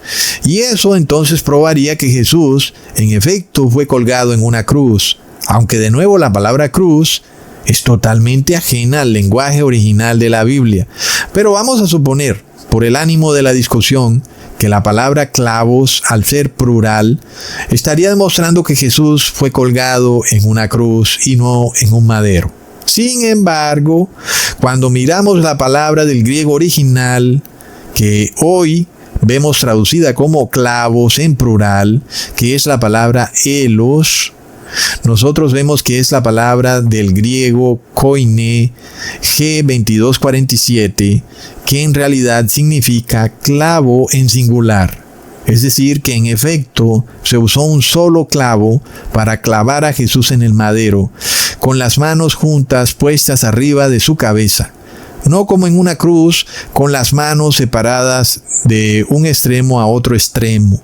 [SPEAKER 8] Y eso entonces probaría que Jesús en efecto fue colgado en una cruz, aunque de nuevo la palabra cruz es totalmente ajena al lenguaje original de la Biblia. Pero vamos a suponer, por el ánimo de la discusión, que la palabra clavos, al ser plural, estaría demostrando que Jesús fue colgado en una cruz y no en un madero. Sin embargo, cuando miramos la palabra del griego original, que hoy vemos traducida como clavos en plural, que es la palabra elos, nosotros vemos que es la palabra del griego koiné, G2247, que en realidad significa clavo en singular. Es decir, que en efecto se usó un solo clavo para clavar a Jesús en el madero, con las manos juntas puestas arriba de su cabeza. No como en una cruz, con las manos separadas de un extremo a otro extremo,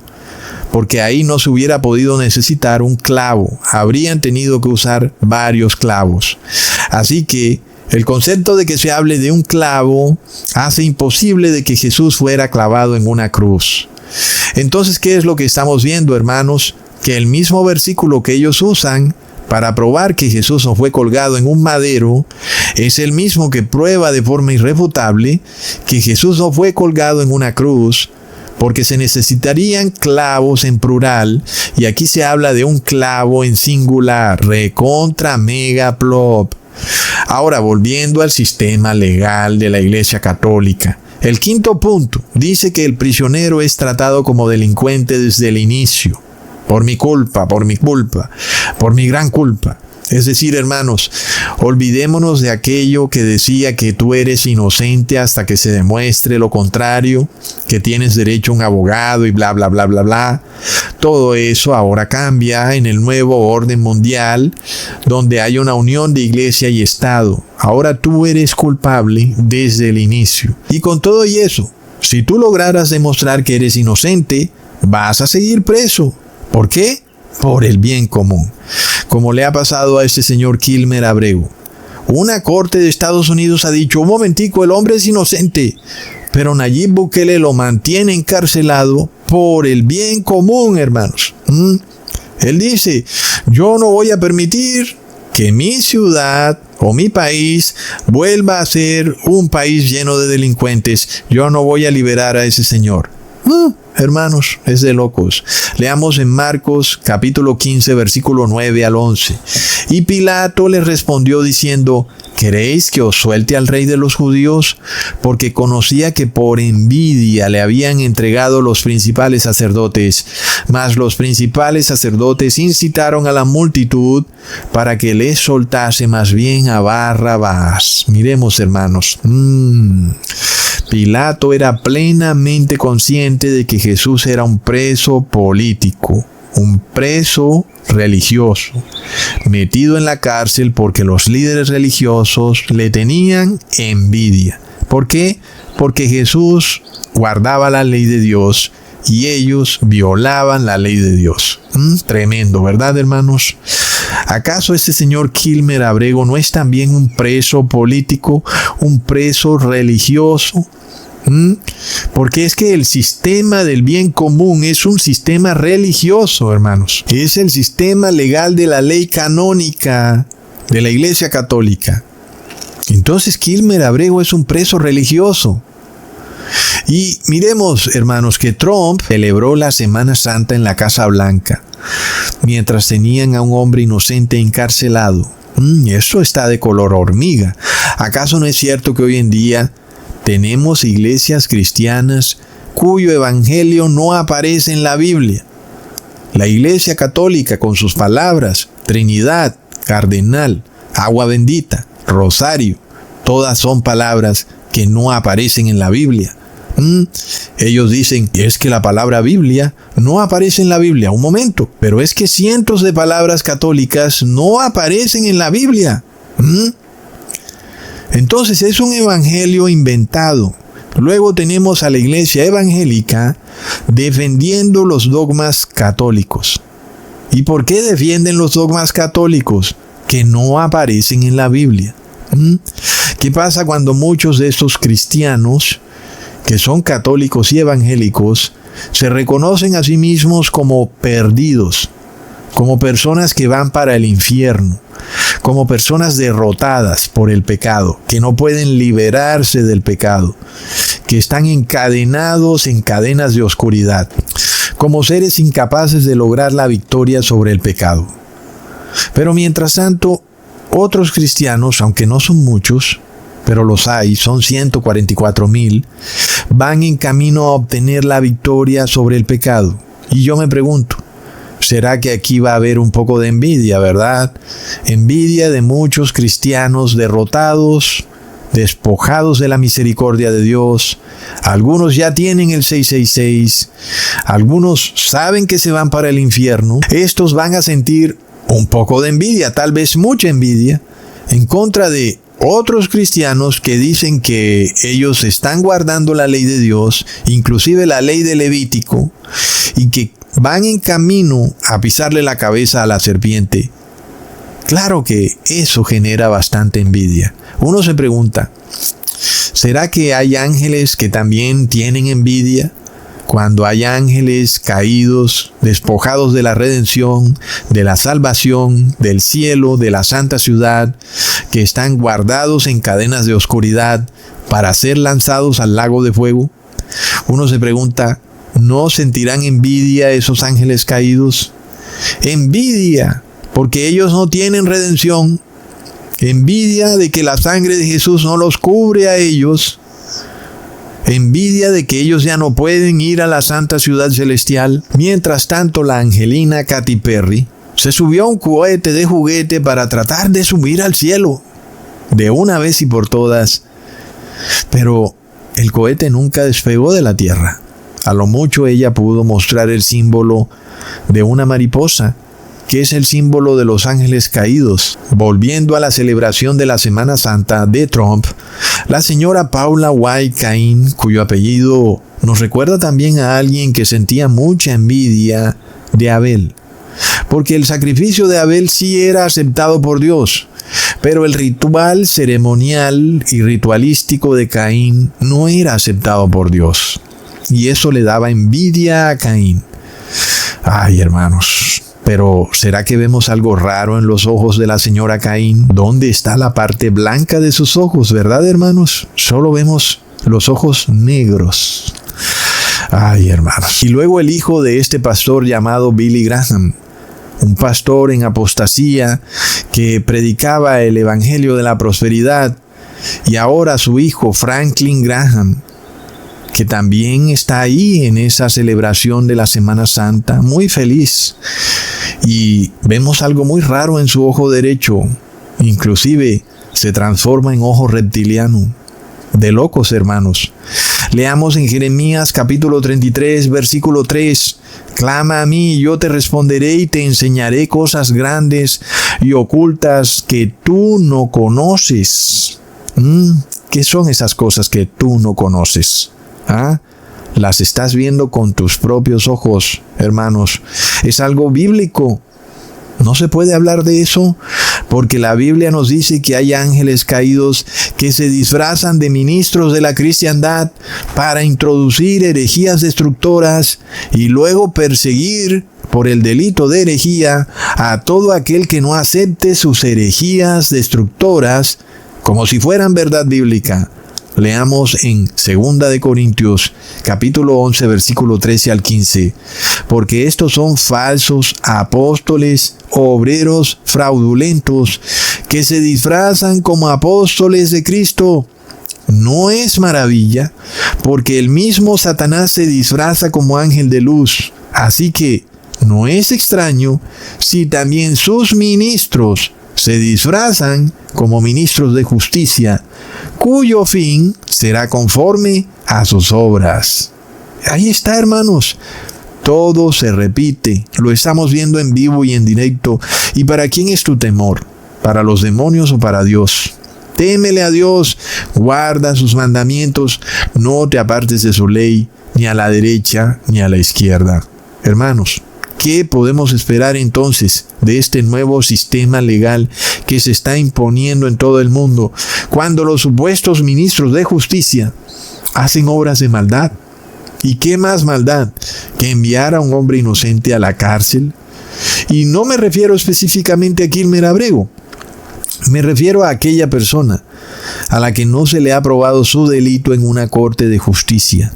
[SPEAKER 8] porque ahí no se hubiera podido necesitar un clavo, habrían tenido que usar varios clavos. Así que el concepto de que se hable de un clavo hace imposible de que Jesús fuera clavado en una cruz. Entonces, ¿qué es lo que estamos viendo, hermanos? Que el mismo versículo que ellos usan para probar que Jesús no fue colgado en un madero es el mismo que prueba de forma irrefutable que Jesús no fue colgado en una cruz, porque se necesitarían clavos en plural, y aquí se habla de un clavo en singular, recontra mega plop. Ahora, volviendo al sistema legal de la Iglesia Católica, el quinto punto dice que el prisionero es tratado como delincuente desde el inicio, por mi culpa, por mi gran culpa. Es decir, hermanos, olvidémonos de aquello que decía que tú eres inocente hasta que se demuestre lo contrario, que tienes derecho a un abogado y bla, bla, bla, bla, bla. Todo eso ahora cambia en el nuevo orden mundial, donde hay una unión de iglesia y Estado. Ahora tú eres culpable desde el inicio. Y con todo y eso, si tú lograras demostrar que eres inocente, vas a seguir preso. ¿Por qué? Por el bien común. Como le ha pasado a este señor Kilmer Abreu. Una corte de Estados Unidos ha dicho, un momentico, el hombre es inocente, pero Nayib Bukele lo mantiene encarcelado por el bien común, hermanos. Él dice, yo no voy a permitir que mi ciudad o mi país vuelva a ser un país lleno de delincuentes, yo no voy a liberar a ese señor. Hermanos, es de locos. Leamos en Marcos capítulo 15, versículo 9 al 11. Y Pilato le respondió diciendo: ¿queréis que os suelte al rey de los judíos? Porque conocía que por envidia le habían entregado los principales sacerdotes. Mas los principales sacerdotes incitaron a la multitud para que le soltase más bien a Barrabás. Miremos, hermanos. Pilato era plenamente consciente de que Jesús era un preso político, un preso religioso, metido en la cárcel porque los líderes religiosos le tenían envidia. ¿Por qué? Porque Jesús guardaba la ley de Dios y ellos violaban la ley de Dios. Tremendo, ¿verdad, hermanos? ¿Acaso este señor Kilmer Abrego no es también un preso político, un preso religioso? Porque es que el sistema del bien común es un sistema religioso, hermanos. Es el sistema legal de la ley canónica de la Iglesia Católica. Entonces Kilmer Abrego es un preso religioso. Y miremos, hermanos, que Trump celebró la Semana Santa en la Casa Blanca, mientras tenían a un hombre inocente encarcelado. Eso está de color hormiga. ¿Acaso no es cierto que hoy en día tenemos iglesias cristianas cuyo evangelio no aparece en la Biblia? La Iglesia Católica, con sus palabras, Trinidad, Cardenal, agua bendita, rosario, todas son palabras que no aparecen en la Biblia. Ellos dicen, es que la palabra Biblia no aparece en la Biblia. Un momento, pero es que cientos de palabras católicas no aparecen en la Biblia. Entonces es un evangelio inventado. Luego tenemos a la iglesia evangélica defendiendo los dogmas católicos. ¿Y por qué defienden los dogmas católicos? Que no aparecen en la Biblia. ¿Qué pasa cuando muchos de estos cristianos, que son católicos y evangélicos, se reconocen a sí mismos como perdidos, como personas que van para el infierno, como personas derrotadas por el pecado, que no pueden liberarse del pecado, que están encadenados en cadenas de oscuridad, como seres incapaces de lograr la victoria sobre el pecado? Pero mientras tanto, otros cristianos, aunque no son muchos, pero los hay, son 144,000, van en camino a obtener la victoria sobre el pecado. Y yo me pregunto, ¿será que aquí va a haber un poco de envidia, verdad? Envidia de muchos cristianos derrotados, despojados de la misericordia de Dios. Algunos ya tienen el 666, algunos saben que se van para el infierno. Estos van a sentir un poco de envidia, tal vez mucha envidia, en contra de otros cristianos que dicen que ellos están guardando la ley de Dios, inclusive la ley de Levítico, y que van en camino a pisarle la cabeza a la serpiente. Claro que eso genera bastante envidia. Uno se pregunta, ¿será que hay ángeles que también tienen envidia? Cuando hay ángeles caídos, despojados de la redención, de la salvación, del cielo, de la santa ciudad, que están guardados en cadenas de oscuridad para ser lanzados al lago de fuego. Uno se pregunta, ¿no sentirán envidia esos ángeles caídos? Envidia, porque ellos no tienen redención. Envidia de que la sangre de Jesús no los cubre a ellos. Envidia de que ellos ya no pueden ir a la santa ciudad celestial. Mientras tanto, la angelina Katy Perry se subió a un cohete de juguete para tratar de subir al cielo de una vez y por todas. Pero el cohete nunca despegó de la tierra. A lo mucho ella pudo mostrar el símbolo de una mariposa, que es el símbolo de los ángeles caídos. Volviendo a la celebración de la Semana Santa de Trump, la señora Paula White Cain, cuyo apellido nos recuerda también a alguien que sentía mucha envidia de Abel, porque el sacrificio de Abel sí era aceptado por Dios, pero el ritual ceremonial y ritualístico de Caín no era aceptado por Dios, y eso le daba envidia a Caín. Ay, hermanos, Pero ¿será que vemos algo raro en los ojos de la señora Caín? ¿Dónde está la parte blanca de sus ojos, verdad, hermanos? Solo vemos los ojos negros. Ay, hermanos. Y luego el hijo de este pastor llamado Billy Graham, un pastor en apostasía que predicaba el evangelio de la prosperidad, y ahora su hijo Franklin Graham, que también está ahí en esa celebración de la Semana Santa, muy feliz. Y vemos algo muy raro en su ojo derecho, inclusive se transforma en ojo reptiliano. De locos, hermanos. Leamos en Jeremías capítulo 33, versículo 3. Clama a mí y yo te responderé y te enseñaré cosas grandes y ocultas que tú no conoces. ¿Qué son esas cosas que tú no conoces? Las estás viendo con tus propios ojos, hermanos. Es algo bíblico. No se puede hablar de eso porque la Biblia nos dice que hay ángeles caídos que se disfrazan de ministros de la cristiandad para introducir herejías destructoras y luego perseguir por el delito de herejía a todo aquel que no acepte sus herejías destructoras como si fueran verdad bíblica. Leamos en 2 de Corintios, capítulo 11, versículo 13 al 15. Porque estos son falsos apóstoles, obreros fraudulentos, que se disfrazan como apóstoles de Cristo. No es maravilla, porque el mismo Satanás se disfraza como ángel de luz. Así que no es extraño si también sus ministros se disfrazan como ministros de justicia, cuyo fin será conforme a sus obras. Ahí está, hermanos. Todo se repite. Lo estamos viendo en vivo y en directo. ¿Y para quién es tu temor? ¿Para los demonios o para Dios? Témele a Dios, guarda sus mandamientos, no te apartes de su ley, ni a la derecha ni a la izquierda. Hermanos, ¿qué podemos esperar entonces de este nuevo sistema legal que se está imponiendo en todo el mundo cuando los supuestos ministros de justicia hacen obras de maldad? ¿Y qué más maldad que enviar a un hombre inocente a la cárcel? Y no me refiero específicamente a Kilmer Abrego. Me refiero a aquella persona a la que no se le ha probado su delito en una corte de justicia.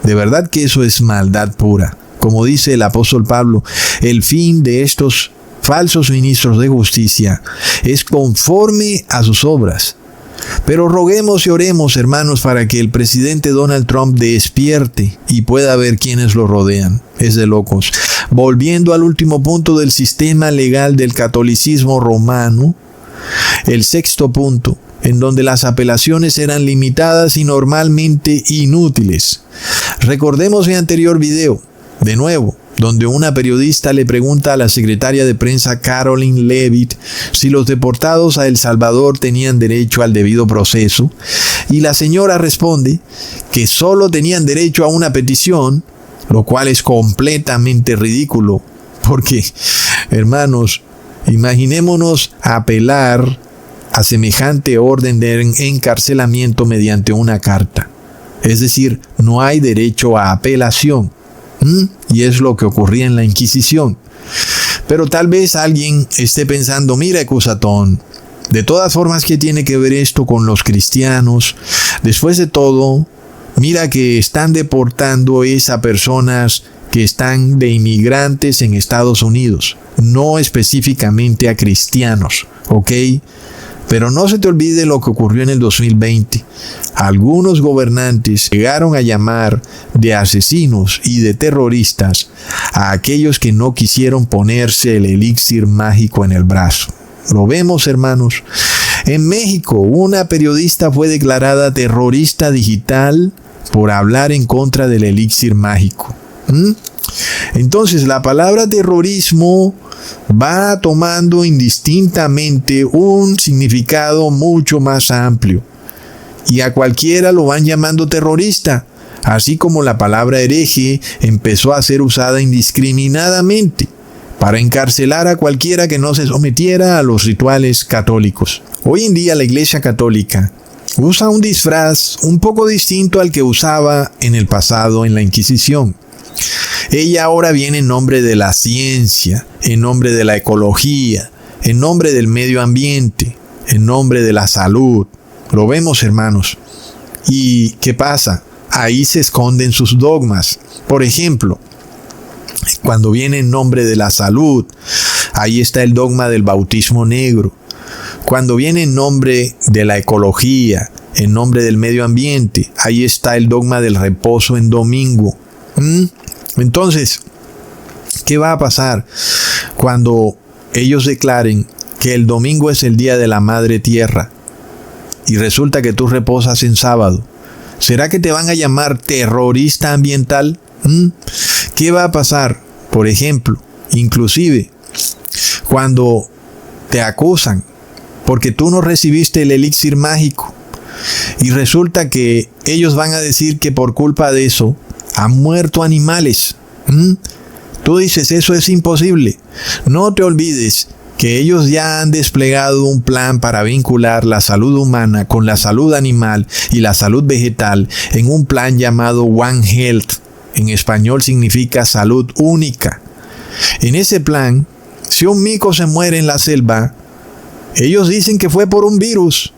[SPEAKER 8] De verdad que eso es maldad pura. Como dice el apóstol Pablo, el fin de estos falsos ministros de justicia es conforme a sus obras. Pero roguemos y oremos, hermanos, para que el presidente Donald Trump despierte y pueda ver quiénes lo rodean. Es de locos. Volviendo al último punto del sistema legal del catolicismo romano, el sexto punto, en donde las apelaciones eran limitadas y normalmente inútiles. Recordemos mi anterior video, de nuevo, donde una periodista le pregunta a la secretaria de prensa Caroline Leavitt si los deportados a El Salvador tenían derecho al debido proceso, y la señora responde que solo tenían derecho a una petición, lo cual es completamente ridículo, porque, hermanos, imaginémonos apelar a semejante orden de encarcelamiento mediante una carta. Es decir, no hay derecho a apelación. Y es lo que ocurría en la Inquisición. Pero tal vez alguien esté pensando, mira, Cusatón, de todas formas, ¿qué tiene que ver esto con los cristianos? Después de todo, mira que están deportando a personas que están de inmigrantes en Estados Unidos, no específicamente a cristianos, ¿ok? Pero no se te olvide lo que ocurrió en el 2020. Algunos gobernantes llegaron a llamar de asesinos y de terroristas a aquellos que no quisieron ponerse el elixir mágico en el brazo. Lo vemos, hermanos. En México, una periodista fue declarada terrorista digital por hablar en contra del elixir mágico. Entonces, la palabra terrorismo va tomando indistintamente un significado mucho más amplio. Y a cualquiera lo van llamando terrorista, así como la palabra hereje empezó a ser usada indiscriminadamente para encarcelar a cualquiera que no se sometiera a los rituales católicos. Hoy en día la Iglesia Católica usa un disfraz un poco distinto al que usaba en el pasado en la Inquisición. Ella ahora viene en nombre de la ciencia, en nombre de la ecología, en nombre del medio ambiente, en nombre de la salud. Lo vemos, hermanos. ¿Y qué pasa? Ahí se esconden sus dogmas. Por ejemplo, cuando viene en nombre de la salud, ahí está el dogma del bautismo negro. Cuando viene en nombre de la ecología, en nombre del medio ambiente, ahí está el dogma del reposo en domingo. Entonces, ¿qué va a pasar cuando ellos declaren que el domingo es el día de la madre tierra y resulta que tú reposas en sábado? ¿Será que te van a llamar terrorista ambiental? ¿Qué va a pasar? Por ejemplo, inclusive, cuando te acusan porque tú no recibiste el elixir mágico y resulta que ellos van a decir que por culpa de eso han muerto animales. Tú dices, eso es imposible. No te olvides que ellos ya han desplegado un plan para vincular la salud humana con la salud animal y la salud vegetal en un plan llamado One Health. En español significa salud única. En ese plan, si un mico se muere en la selva, ellos dicen que fue por un virus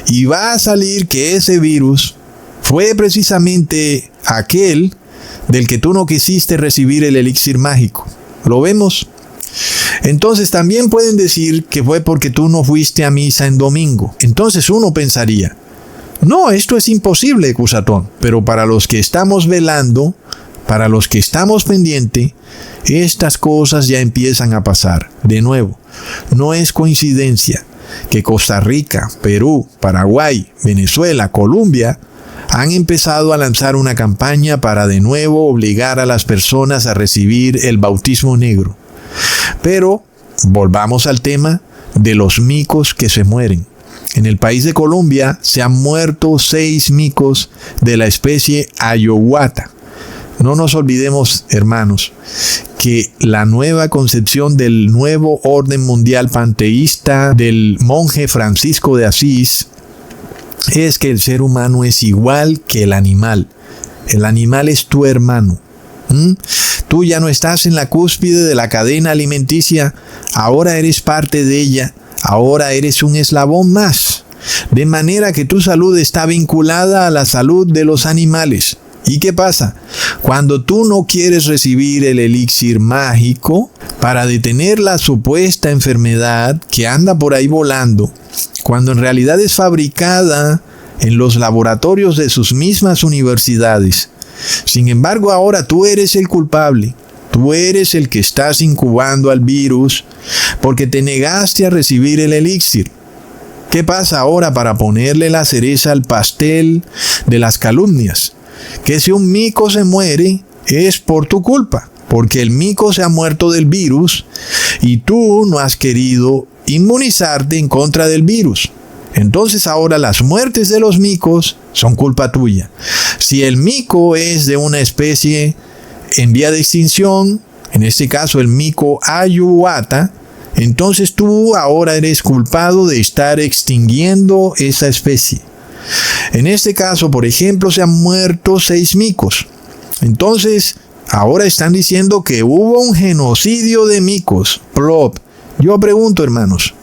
[SPEAKER 8] y va a salir que ese virus fue precisamente aquel del que tú no quisiste recibir el elixir mágico. ¿Lo vemos? Entonces también pueden decir que fue porque tú no fuiste a misa en domingo. Entonces uno pensaría, no, esto es imposible, Cusatón. Pero para los que estamos velando, para los que estamos pendientes, estas cosas ya empiezan a pasar. De nuevo, no es coincidencia que Costa Rica, Perú, Paraguay, Venezuela, Colombia han empezado a lanzar una campaña para de nuevo obligar a las personas a recibir el bautismo negro. Pero volvamos al tema de los micos que se mueren. En el país de Colombia se han muerto 6 micos de la especie Ayahuasca. No nos olvidemos, hermanos, que la nueva concepción del nuevo orden mundial panteísta del monje Francisco de Asís es que el ser humano es igual que el animal. El animal es tu hermano. Tú ya no estás en la cúspide de la cadena alimenticia, ahora eres parte de ella, ahora eres un eslabón más. De manera que tu salud está vinculada a la salud de los animales. ¿Y qué pasa? Cuando tú no quieres recibir el elixir mágico para detener la supuesta enfermedad que anda por ahí volando, cuando en realidad es fabricada en los laboratorios de sus mismas universidades, sin embargo ahora tú eres el culpable, tú eres el que estás incubando al virus porque te negaste a recibir el elixir. ¿Qué pasa ahora para ponerle la cereza al pastel de las calumnias? Que si un mico se muere es por tu culpa, porque el mico se ha muerto del virus y tú no has querido inmunizarte en contra del virus. Entonces ahora las muertes de los micos son culpa tuya. Si el mico es de una especie en vía de extinción, en este caso el mico Ayahuasca, entonces tú ahora eres culpado de estar extinguiendo esa especie. En este caso, por ejemplo, se han muerto 6 micos. Entonces, ahora están diciendo que hubo un genocidio de micos. Plop. Yo pregunto, hermanos,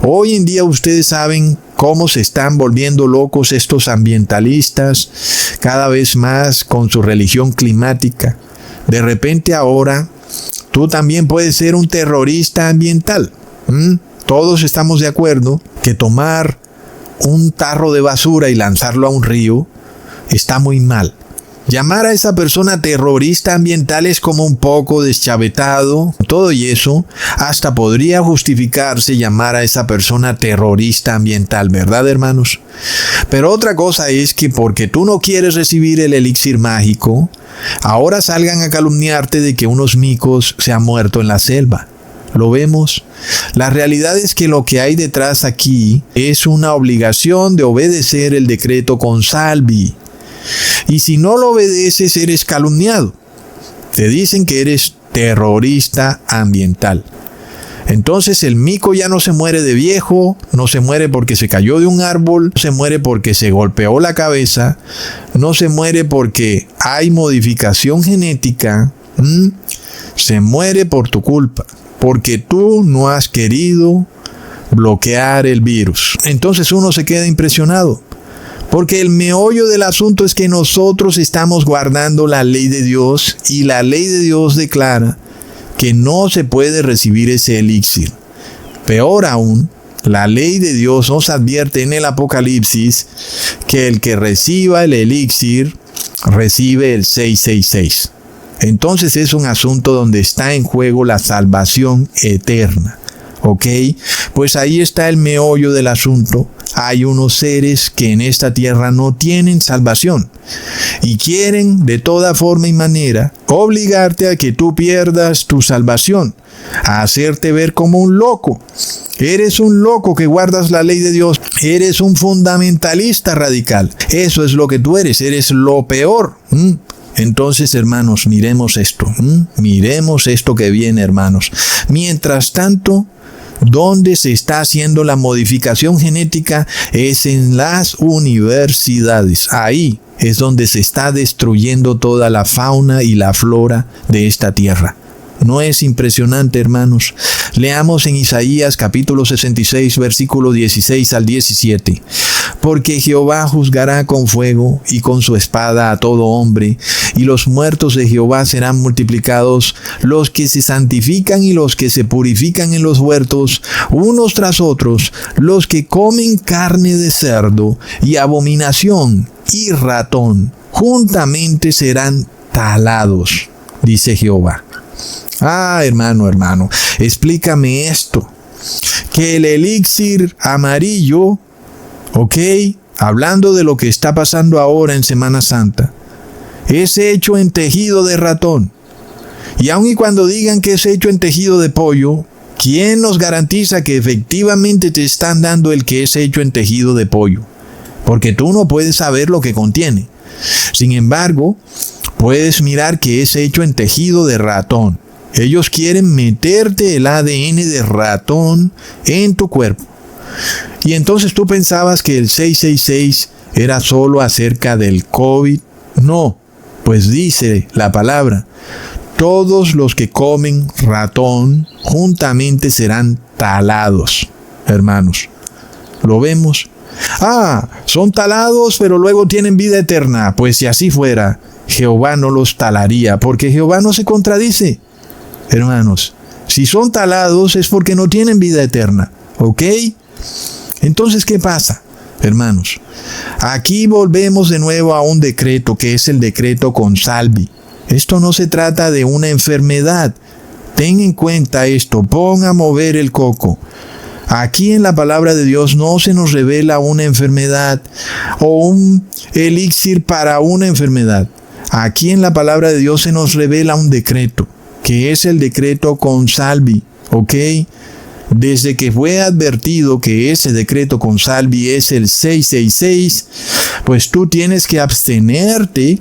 [SPEAKER 8] hoy en día ustedes saben cómo se están volviendo locos estos ambientalistas, cada vez más con su religión climática. De repente ahora, tú también puedes ser un terrorista ambiental. Todos estamos de acuerdo que tomar un tarro de basura y lanzarlo a un río está muy mal. Llamar a esa persona terrorista ambiental es como un poco deschavetado, todo y eso, hasta podría justificarse llamar a esa persona terrorista ambiental, ¿verdad, hermanos? Pero otra cosa es que porque tú no quieres recibir el elixir mágico, ahora salgan a calumniarte de que unos micos se han muerto en la selva. ¿Lo vemos? La realidad es que lo que hay detrás aquí es una obligación de obedecer el decreto Consalvi. Y si no lo obedeces, eres calumniado. Te dicen que eres terrorista ambiental. Entonces el mico ya no se muere de viejo, no se muere porque se cayó de un árbol, no se muere porque se golpeó la cabeza, no se muere porque hay modificación genética Se muere por tu culpa, porque tú no has querido bloquear el virus. Entonces uno se queda impresionado, porque el meollo del asunto es que nosotros estamos guardando la ley de Dios, y la ley de Dios declara que no se puede recibir ese elixir. Peor aún, la ley de Dios nos advierte en el Apocalipsis que el que reciba el elixir recibe el 666. Entonces es un asunto donde está en juego la salvación eterna. ¿Ok? Pues ahí está el meollo del asunto. Hay unos seres que en esta tierra no tienen salvación y quieren de toda forma y manera obligarte a que tú pierdas tu salvación, a hacerte ver como un loco. Eres un loco que guardas la ley de Dios. Eres un fundamentalista radical. Eso es lo que tú eres. Eres lo peor. Entonces, hermanos, miremos esto. Miremos esto que viene, hermanos. Mientras tanto, donde se está haciendo la modificación genética es en las universidades. Ahí es donde se está destruyendo toda la fauna y la flora de esta tierra. ¿No es impresionante, hermanos? Leamos en Isaías capítulo 66, versículo 16 al 17. Porque Jehová juzgará con fuego y con su espada a todo hombre, y los muertos de Jehová serán multiplicados, los que se santifican y los que se purifican en los huertos, unos tras otros, los que comen carne de cerdo y abominación y ratón, juntamente serán talados, dice Jehová. Hermano, explícame esto. Que el elixir amarillo, ¿ok? Hablando de lo que está pasando ahora en Semana Santa, es hecho en tejido de ratón. Y aun y cuando digan que es hecho en tejido de pollo, ¿quién nos garantiza que efectivamente te están dando el que es hecho en tejido de pollo? Porque tú no puedes saber lo que contiene. Sin embargo, puedes mirar que es hecho en tejido de ratón. Ellos quieren meterte el ADN de ratón en tu cuerpo. Y entonces tú pensabas que el 666 era solo acerca del COVID. No, pues dice la palabra, todos los que comen ratón juntamente serán talados. Hermanos, ¿lo vemos? Son talados, pero luego tienen vida eterna. Pues si así fuera, Jehová no los talaría, porque Jehová no se contradice. Hermanos, si son talados es porque no tienen vida eterna, ¿ok? Entonces, ¿qué pasa, hermanos? Aquí volvemos de nuevo a un decreto que es el decreto Consalvi. Esto no se trata de una enfermedad. Ten en cuenta esto, pon a mover el coco. Aquí en la palabra de Dios no se nos revela una enfermedad o un elixir para una enfermedad. Aquí en la palabra de Dios se nos revela un decreto, que es el decreto Consalvi, ¿ok? Desde que fue advertido que ese decreto Consalvi es el 666, pues tú tienes que abstenerte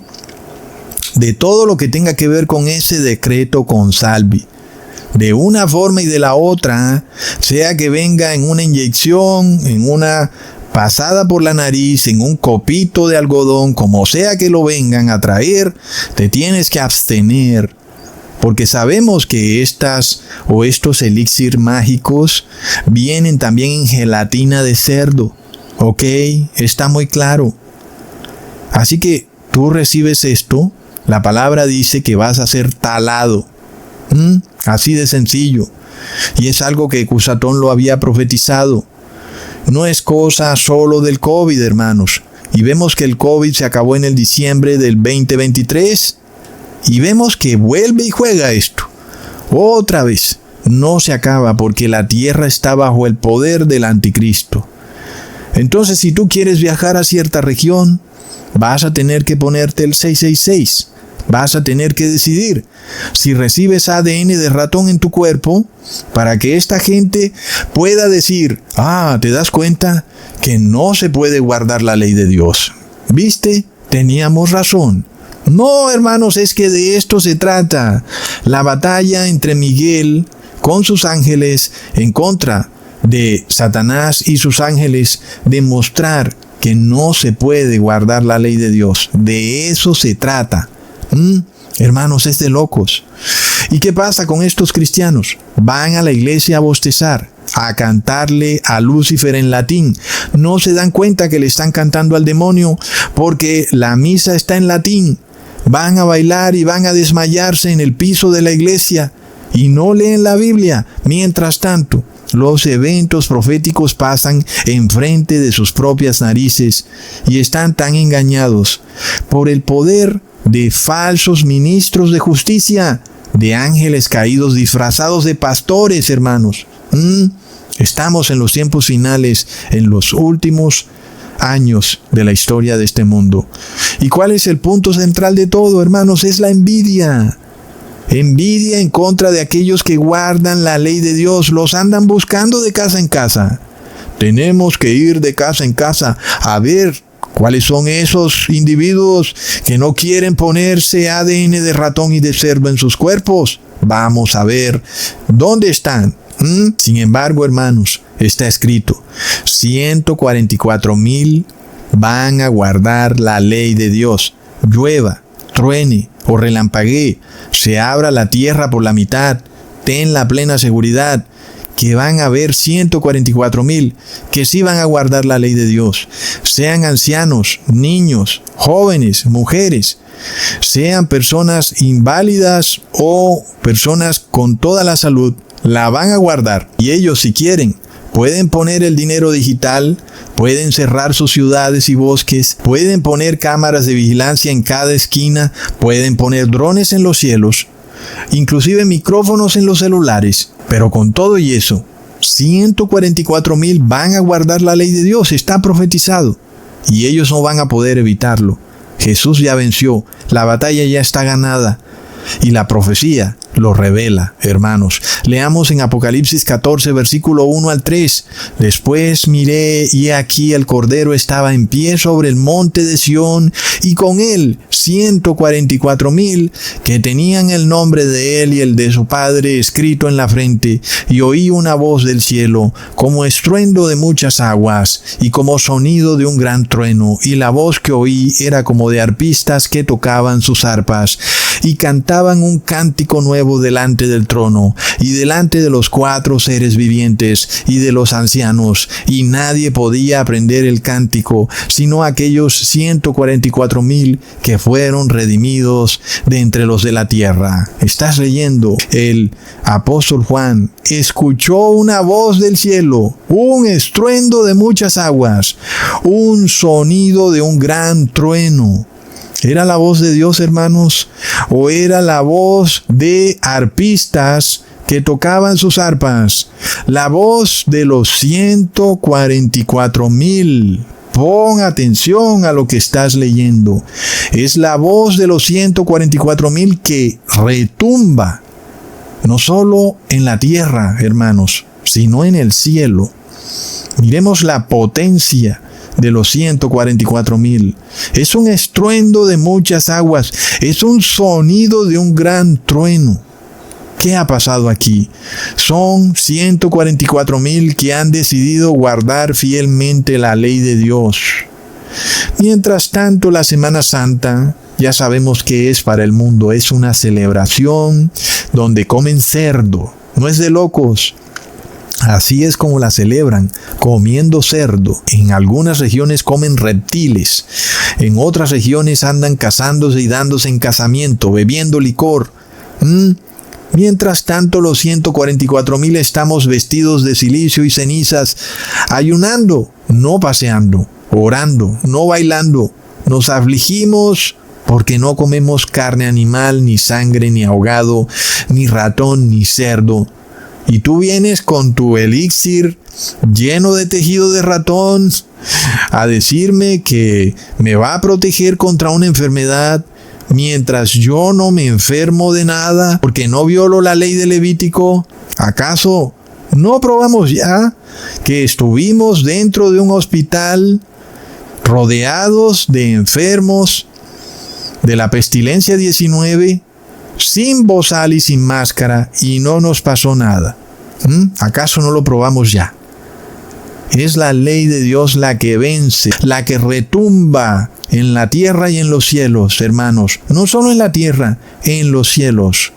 [SPEAKER 8] de todo lo que tenga que ver con ese decreto Consalvi. De una forma y de la otra, sea que venga en una inyección, en una pasada por la nariz, en un copito de algodón, como sea que lo vengan a traer, te tienes que abstener. Porque sabemos que estos elixir mágicos vienen también en gelatina de cerdo. ¿Ok? Está muy claro. Así que tú recibes esto, la palabra dice que vas a ser talado. Así de sencillo. Y es algo que Cusatón lo había profetizado. No es cosa solo del COVID, hermanos. Y vemos que el COVID se acabó en el diciembre del 2023. Y vemos que vuelve y juega esto. Otra vez. No se acaba porque la tierra está bajo el poder del anticristo. Entonces, si tú quieres viajar a cierta región, vas a tener que ponerte el 666. Vas a tener que decidir si recibes ADN de ratón en tu cuerpo para que esta gente pueda decir, ¿te das cuenta que no se puede guardar la ley de Dios? ¿Viste? Teníamos razón. No, hermanos, es que de esto se trata. La batalla entre Miguel con sus ángeles en contra de Satanás y sus ángeles, demostrar que no se puede guardar la ley de Dios. De eso se trata. Hermanos, es de locos. ¿Y qué pasa con estos cristianos? Van a la iglesia a bostezar, a cantarle a Lucifer en latín. No se dan cuenta que le están cantando al demonio porque la misa está en latín. Van a bailar y van a desmayarse en el piso de la iglesia y no leen la Biblia. Mientras tanto, los eventos proféticos pasan enfrente de sus propias narices y están tan engañados por el poder de falsos ministros de justicia, de ángeles caídos disfrazados de pastores, hermanos. Estamos en los tiempos finales, en los últimos años de la historia de este mundo. ¿Y cuál es el punto central de todo, hermanos? Es la envidia. Envidia en contra de aquellos que guardan la ley de Dios. Los andan buscando de casa en casa. Tenemos que ir de casa en casa a ver cuáles son esos individuos que no quieren ponerse ADN de ratón y de cerdo en sus cuerpos. Vamos a ver dónde están. Sin embargo, hermanos, está escrito, 144,000 van a guardar la ley de Dios. Llueva, truene o relampaguee, se abra la tierra por la mitad, ten la plena seguridad que van a haber 144,000 que sí van a guardar la ley de Dios. Sean ancianos, niños, jóvenes, mujeres, sean personas inválidas o personas con toda la salud, la van a guardar. Y ellos, si quieren, pueden poner el dinero digital, pueden cerrar sus ciudades y bosques, pueden poner cámaras de vigilancia en cada esquina, pueden poner drones en los cielos, inclusive micrófonos en los celulares. Pero con todo y eso, 144,000 van a guardar la ley de Dios, está profetizado. Y ellos no van a poder evitarlo. Jesús ya venció, la batalla ya está ganada. Y la profecía lo revela, hermanos. Leamos en Apocalipsis 14, versículo 1 al 3. Después miré y aquí el Cordero estaba en pie sobre el monte de Sión y con él 144,000 que tenían el nombre de él y el de su Padre escrito en la frente. Y oí una voz del cielo como estruendo de muchas aguas y como sonido de un gran trueno. Y la voz que oí era como de arpistas que tocaban sus arpas y cantaban un cántico nuevo delante del trono y delante de los 4 seres vivientes y de los ancianos, y nadie podía aprender el cántico sino aquellos 144,000 que fueron redimidos de entre los de la tierra. Estás leyendo, el apóstol Juan escuchó una voz del cielo, un estruendo de muchas aguas, un sonido de un gran trueno. ¿Era la voz de Dios, hermanos? ¿O era la voz de arpistas que tocaban sus arpas? La voz de los 144,000. Pon atención a lo que estás leyendo. Es la voz de los 144,000 que retumba, no solo en la tierra, hermanos, sino en el cielo. Miremos la potencia de los 144,000. Es un estruendo de muchas aguas. Es un sonido de un gran trueno. ¿Qué ha pasado aquí? Son 144,000 que han decidido guardar fielmente la ley de Dios. Mientras tanto, la Semana Santa, ya sabemos que es para el mundo. Es una celebración donde comen cerdo. No es de locos. Así es como la celebran, comiendo cerdo. En algunas regiones comen reptiles. En otras regiones andan casándose y dándose en casamiento, bebiendo licor. Mientras tanto, los 144,000 estamos vestidos de cilicio y cenizas, ayunando, no paseando, orando, no bailando. Nos afligimos porque no comemos carne animal, ni sangre, ni ahogado, ni ratón, ni cerdo. Y tú vienes con tu elixir lleno de tejido de ratón a decirme que me va a proteger contra una enfermedad mientras yo no me enfermo de nada porque no violo la ley de Levítico. ¿Acaso no probamos ya que estuvimos dentro de un hospital rodeados de enfermos de la pestilencia 19? Sin bozal y sin máscara, y no nos pasó nada? ¿Acaso no lo probamos ya? Es la ley de Dios la que vence, la que retumba en la tierra y en los cielos, hermanos. No solo en la tierra, en los cielos.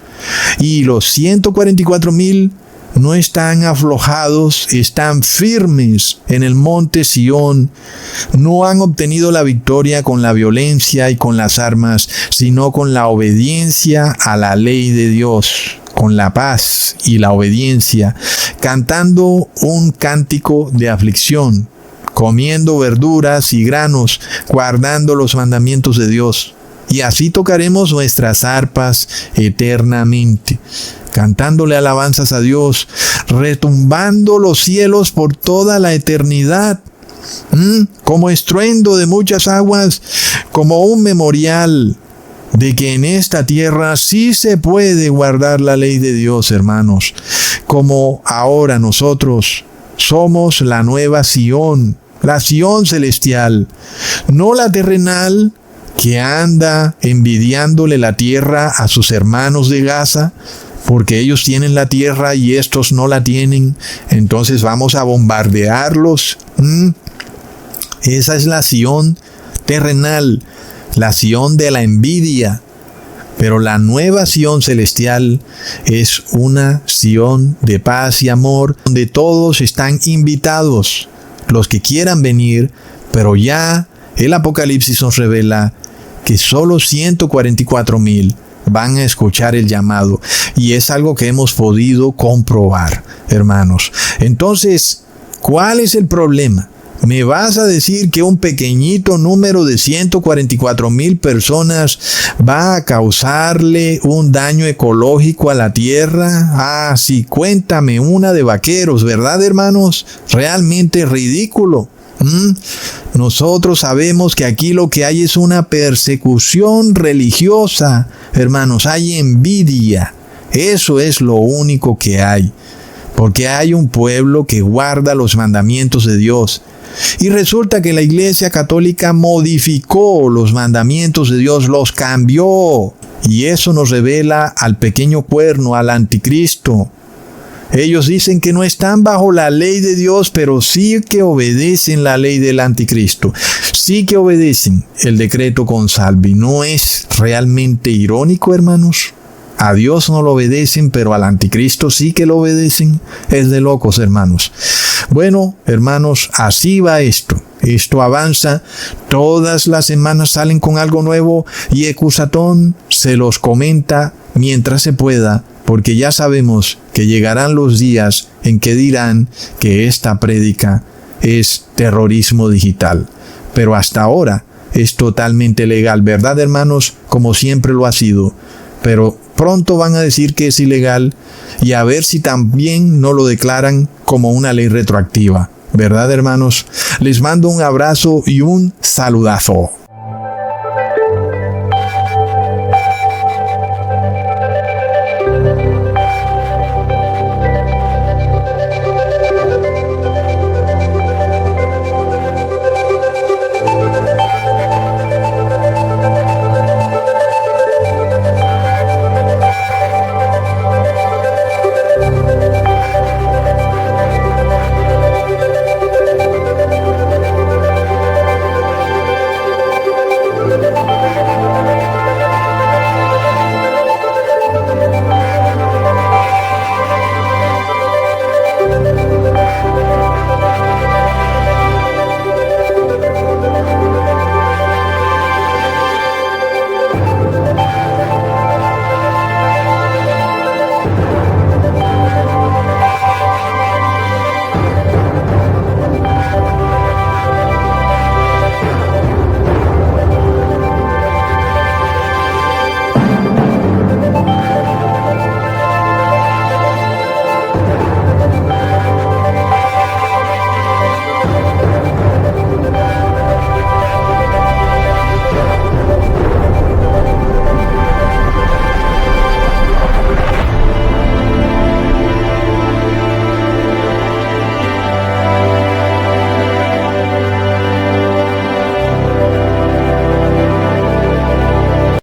[SPEAKER 8] Y los 144,000 no están aflojados, están firmes en el monte Sión. No han obtenido la victoria con la violencia y con las armas, sino con la obediencia a la ley de Dios, con la paz y la obediencia, cantando un cántico de aflicción, comiendo verduras y granos, guardando los mandamientos de Dios. Y así tocaremos nuestras arpas eternamente, cantándole alabanzas a Dios, retumbando los cielos por toda la eternidad, como estruendo de muchas aguas, como un memorial de que en esta tierra sí se puede guardar la ley de Dios, hermanos, como ahora nosotros somos la nueva Sión, la Sión celestial, no la terrenal, que anda envidiándole la tierra a sus hermanos de Gaza, porque ellos tienen la tierra y estos no la tienen, entonces vamos a bombardearlos. Esa es la Sión terrenal, la Sión de la envidia. Pero la nueva Sión celestial es una Sión de paz y amor, donde todos están invitados, los que quieran venir, pero ya el Apocalipsis nos revela que solo 144,000 van a escuchar el llamado. Y es algo que hemos podido comprobar, hermanos. Entonces, ¿cuál es el problema? ¿Me vas a decir que un pequeñito número de 144,000 personas va a causarle un daño ecológico a la tierra? Ah, sí, cuéntame una de vaqueros, ¿verdad, hermanos? Realmente ridículo. Nosotros sabemos que aquí lo que hay es una persecución religiosa, hermanos, hay envidia. Eso es lo único que hay, porque hay un pueblo que guarda los mandamientos de Dios. Y resulta que la Iglesia Católica modificó los mandamientos de Dios, los cambió. Y eso nos revela al pequeño cuerno, al anticristo. Ellos dicen que no están bajo la ley de Dios, pero sí que obedecen la ley del anticristo. Sí que obedecen el decreto consalvi. ¿No es realmente irónico, hermanos? A Dios no lo obedecen, pero al anticristo sí que lo obedecen. Es de locos, hermanos. Bueno, hermanos, así va esto. Esto avanza. Todas las semanas salen con algo nuevo y Ecusatón se los comenta mientras se pueda, porque ya sabemos que llegarán los días en que dirán que esta prédica es terrorismo digital. Pero hasta ahora es totalmente legal, ¿verdad, hermanos? Como siempre lo ha sido. Pero pronto van a decir que es ilegal y a ver si también no lo declaran como una ley retroactiva. ¿Verdad, hermanos? Les mando un abrazo y un saludazo.